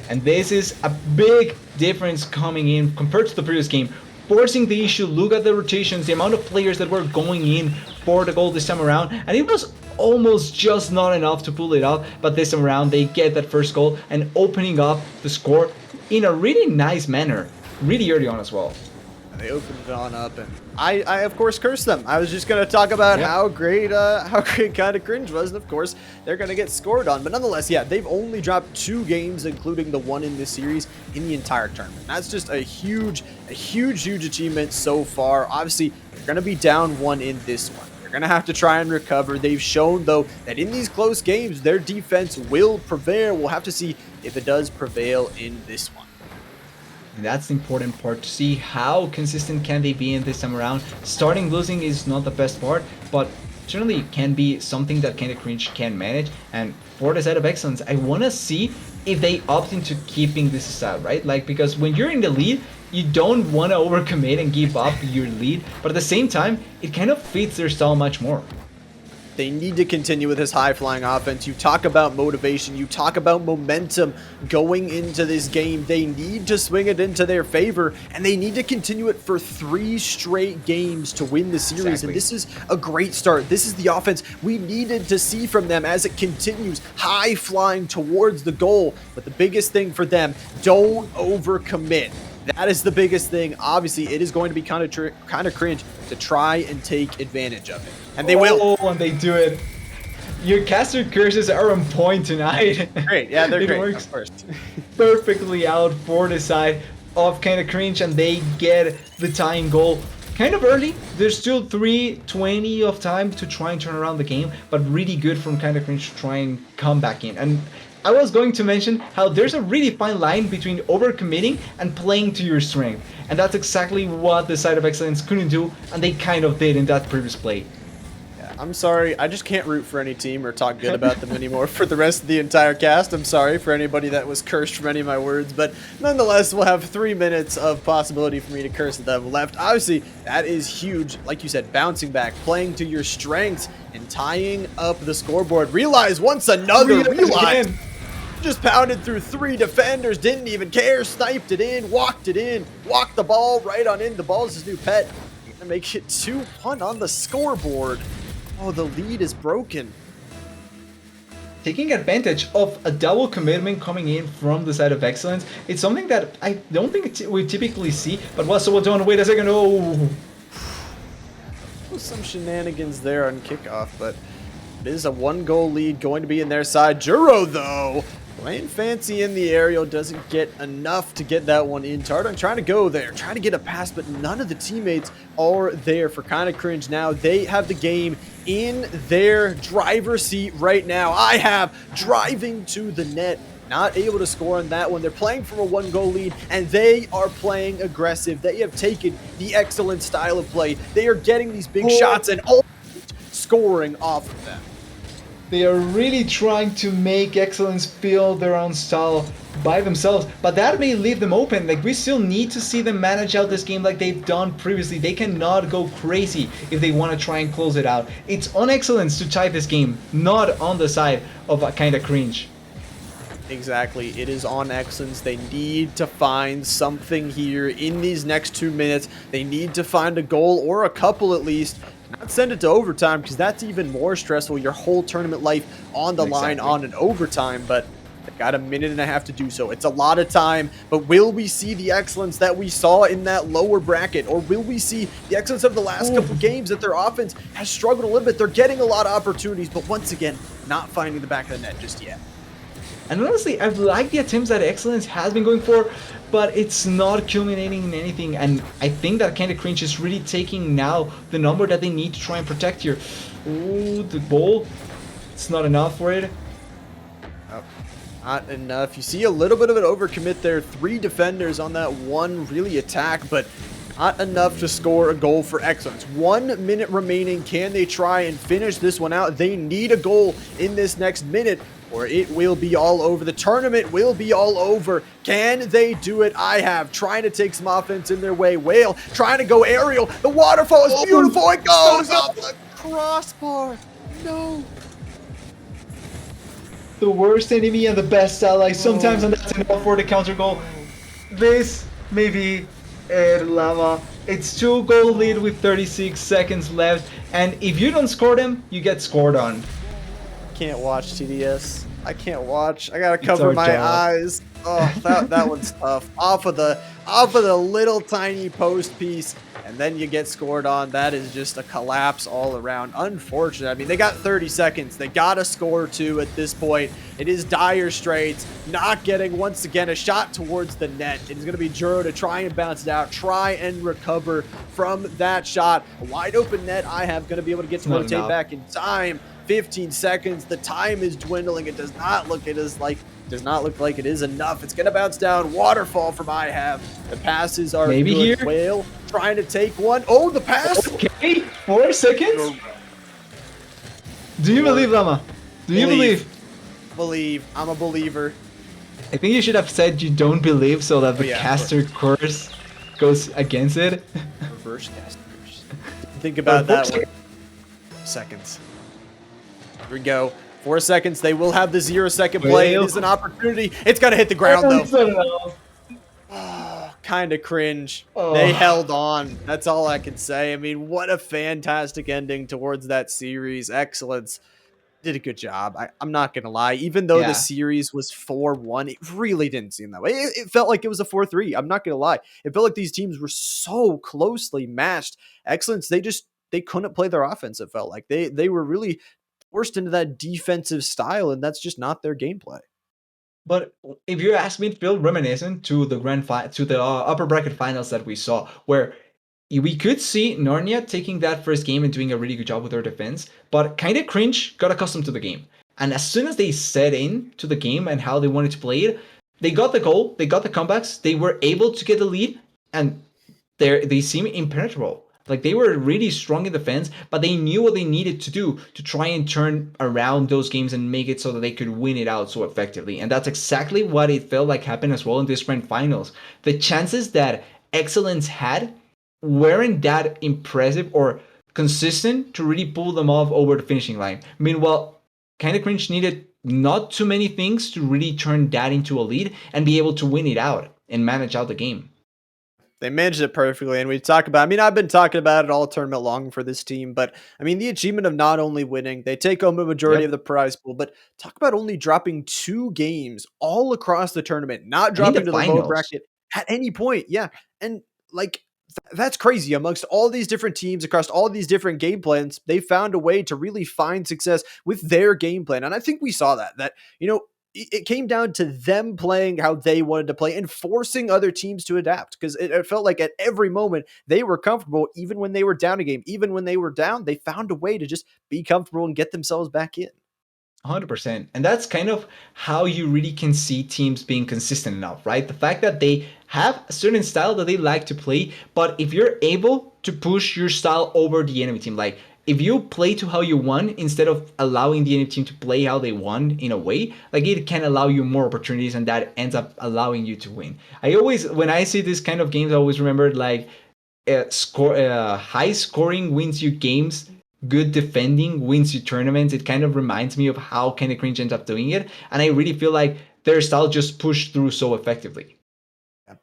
B: And this is a big difference coming in compared to the previous game. Forcing the issue, look at the rotations, the amount of players that were going in for the goal this time around, and it was almost just not enough to pull it off, but this time around they get that first goal and opening up the score in a really nice manner, really early on as well.
A: They opened it on up, and I of course cursed them. I was just going to talk about how great Kinda Cringe was, and of course they're going to get scored on. But nonetheless, yeah, they've only dropped 2 games, including the one in this series, in the entire tournament. That's just a huge achievement so far. Obviously, they're going to be down 1 in this one. They're going to have to try and recover. They've shown, though, that in these close games, their defense will prevail. We'll have to see if it does prevail in this one.
B: That's the important part, to see how consistent can they be in this time around. Starting losing is not the best part, but generally it can be something that Kinda Cringe can manage. And for the side of Excellence, I want to see if they opt into keeping this style, right? Like, because when you're in the lead, you don't want to overcommit and give up your lead, but at the same time, it kind of fits their style much more.
A: They need to continue with this high-flying offense. You talk about motivation. You talk about momentum going into this game. They need to swing it into their favor, and they need to continue it for 3 straight games to win the series.
B: Exactly.
A: And this is a great start. This is the offense we needed to see from them as it continues high-flying towards the goal. But the biggest thing for them, don't overcommit. That is the biggest thing. Obviously, it is going to be kind of cringe to try and take advantage of it. And they will.
B: Oh, and they do it. Your caster curses are on point tonight.
A: Great. Yeah, they're
B: it
A: great.
B: works
A: Of course.
B: perfectly out for the side of Kinda Cringe, and they get the tying goal kind of early. There's still 3:20 of time to try and turn around the game, but really good from Kinda Cringe to try and come back in. And I was going to mention how there's a really fine line between overcommitting and playing to your strength. And that's exactly what the side of Excellence couldn't do, and they kind of did in that previous play.
A: Yeah, I'm sorry. I just can't root for any team or talk good about them anymore for the rest of the entire cast. I'm sorry for anybody that was cursed from any of my words, but nonetheless, we'll have 3 minutes of possibility for me to curse at them left. Obviously, that is huge. Like you said, bouncing back, playing to your strengths, and tying up the scoreboard. Realize once another, realize. Just pounded through 3 defenders, didn't even care, sniped it in, walked the ball right on in. The ball is his new pet. Gonna make it 2-1 on the scoreboard. Oh, the lead is broken.
B: Taking advantage of a double commitment coming in from the side of Excellence, it's something that I don't think we typically see, but what's on? Wait a second, oh!
A: Some shenanigans there on kickoff, but it is a 1-goal lead going to be in their side. Juro, though, playing fancy in the aerial, doesn't get enough to get that one in. Tardon trying to go there, trying to get a pass, but none of the teammates are there for Kinda Cringe now. They have the game in their driver's seat right now. I have driving to the net. Not able to score on that one. They're playing from a 1-goal lead, and they are playing aggressive. They have taken the excellent style of play. They are getting these big shots and almost scoring off of them.
B: They are really trying to make Excellence feel their own style by themselves, but that may leave them open. Like, we still need to see them manage out this game like they've done previously. They cannot go crazy if they want to try and close it out. It's on Excellence to tie this game, not on the side of a Kinda Cringe.
A: Exactly. It is on Excellence. They need to find something here in these next 2 minutes. They need to find a goal or a couple at least. Not send it to overtime, because that's even more stressful. Your whole tournament life on the line on an overtime, but they've got a minute and a half to do so. It's a lot of time, but will we see the excellence that we saw in that lower bracket? Or will we see the excellence of the last couple games that their offense has struggled a little bit? They're getting a lot of opportunities, but once again, not finding the back of the net just yet.
B: And honestly, I've liked the attempts that Excellence has been going for, but it's not culminating in anything. And I think that Kinda Cringe is really taking now the number that they need to try and protect here. Ooh, the ball. It's not enough for it.
A: Oh, not enough. You see a little bit of an overcommit there. 3 defenders on that one really attack, but not enough to score a goal for Excellence. 1 minute remaining. Can they try and finish this one out? They need a goal in this next minute, or it will be all over. The tournament will be all over. Can they do it? I have trying to take some offense in their way. Whale trying to go aerial. The waterfall is beautiful. It goes off the crossbar. No.
B: The worst enemy and the best ally sometimes, and that's enough for the counter goal. This may be it, Lava. It's 2-goal lead with 36 seconds left, and if you don't score them, you get scored on.
A: Can't watch TDS. I can't watch. I gotta cover my eyes. Oh, that one's tough. Off of the little tiny post piece, and then you get scored on. That is just a collapse all around. Unfortunate. I mean, they got 30 seconds. They gotta score 2 at this point. It is dire straits. Not getting, once again, a shot towards the net. It is gonna be Juro to try and bounce it out, try and recover from that shot. A wide open net. I have gonna be able to get to rotate back in time. 15 seconds. The time is dwindling. It does not look like it is enough. It's gonna bounce down. Waterfall from I have. The passes are
B: Maybe
A: good.
B: here.
A: Whale trying to take one. Oh, the pass.
B: Okay, 4 seconds. Do you believe, Llama? Do you believe?
A: Believe. I'm a believer.
B: I think you should have said you don't believe so that the
A: yeah,
B: caster course goes against it.
A: Reverse casters. Think about that one. Seconds. Here we go. 4 seconds. They will have the 0-second play. It is an opportunity. It's gonna hit the ground though. Oh, kind of cringe.
B: Oh.
A: They held on. That's all I can say. I mean, what a fantastic ending towards that series. Excellence. Did a good job. I'm not going to lie. Even though the series was 4-1, it really didn't seem that way. It felt like it was a 4-3. I'm not going to lie. It felt like these teams were so closely matched. Excellence, they couldn't play their offense, it felt like. They were really forced into that defensive style, and that's just not their gameplay.
B: But if you ask me, it feels reminiscent to the upper bracket finals that we saw, where we could see Narnia taking that first game and doing a really good job with their defense, but kind of cringe got accustomed to the game. And as soon as they set in to the game and how they wanted to play it, they got the goal, they got the comebacks, they were able to get the lead, and they seem impenetrable. Like they were really strong in defense, but they knew what they needed to do to try and turn around those games and make it so that they could win it out so effectively. And that's exactly what it felt like happened as well in this grand finals. The chances that Excellence had weren't that impressive or consistent to really pull them off over the finishing line. Meanwhile, kind of cringe needed not too many things to really turn that into a lead and be able to win it out and manage out the game.
A: They managed it perfectly, and I've been talking about it all tournament long for this team, but I mean, the achievement of not only winning, they take home a majority of the prize pool, but talk about only dropping 2 games all across the tournament, not dropping to the lower bracket at any point. Yeah, and like that's crazy. Amongst all these different teams across all these different game plans, they found a way to really find success with their game plan, and I think we saw that it came down to them playing how they wanted to play and forcing other teams to adapt, because it felt like at every moment they were comfortable. Even when they were down a game, even when they were down, they found a way to just be comfortable and get themselves back in.
B: 100%. And that's kind of how you really can see teams being consistent enough, right? The fact that they have a certain style that they like to play, but if you're able to push your style over the enemy team, like if you play to how you want instead of allowing the enemy team to play how they want in a way, like it can allow you more opportunities and that ends up allowing you to win. When I see this kind of games, I always remember like high scoring wins you games, good defending wins you tournaments. It kind of reminds me of how Candy Cringe ends up doing it, and I really feel like their style just pushed through so effectively.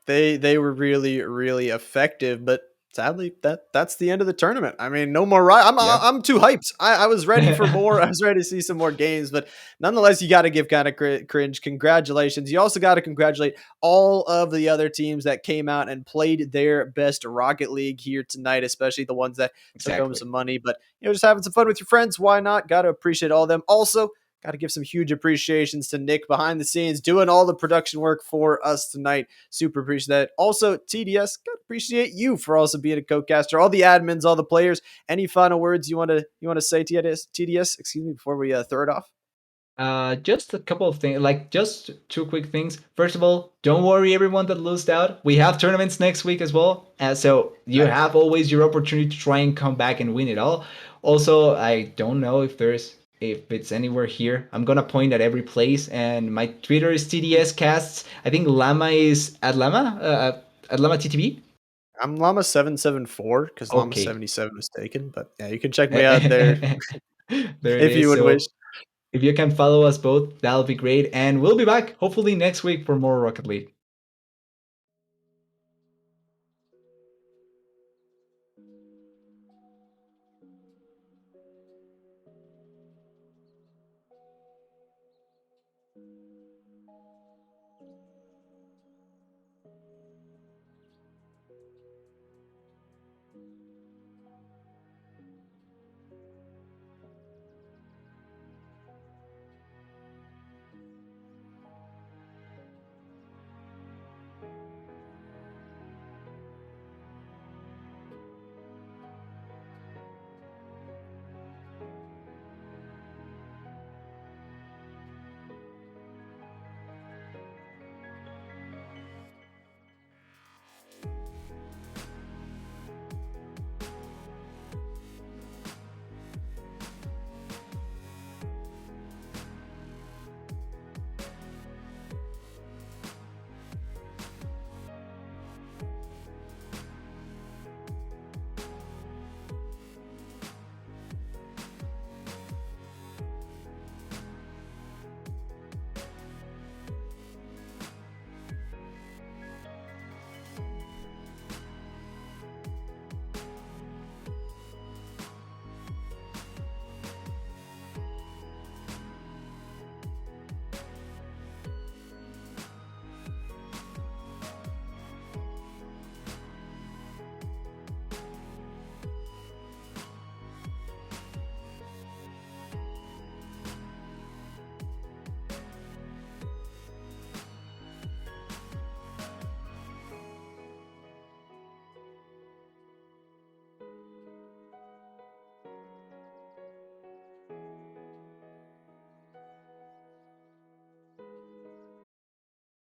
A: They were really, really effective, but sadly that's the end of the tournament. I mean, no more I'm too hyped. I was ready for more. I was ready to see some more games, but nonetheless, you got to give kind of cringe congratulations. You also got to congratulate all of the other teams that came out and played their best Rocket League here tonight, especially the ones that took home some money, but just having some fun with your friends. Why not? Got to appreciate all of them. Also, got to give some huge appreciations to Nick behind the scenes doing all the production work for us tonight. Super appreciate that. Also, TDS, got to appreciate you for also being a co-caster. All the admins, all the players. Any final words you want to say, TDS? Excuse me, before we throw it off.
B: Just a couple of things, like just 2 quick things. First of all, don't worry, everyone that lost out. We have tournaments next week as well, so you have always your opportunity to try and come back and win it all. Also, I don't know if it's anywhere here. I'm gonna point at every place, and my Twitter is TDS Casts. I think Llama is at Llama TTV.
A: I'm Llama774 because Llama77 was taken, but yeah, you can check me out there.
B: There it
A: if
B: is.
A: you would wish.
B: If you can follow us both, that'll be great, and we'll be back hopefully next week for more Rocket League.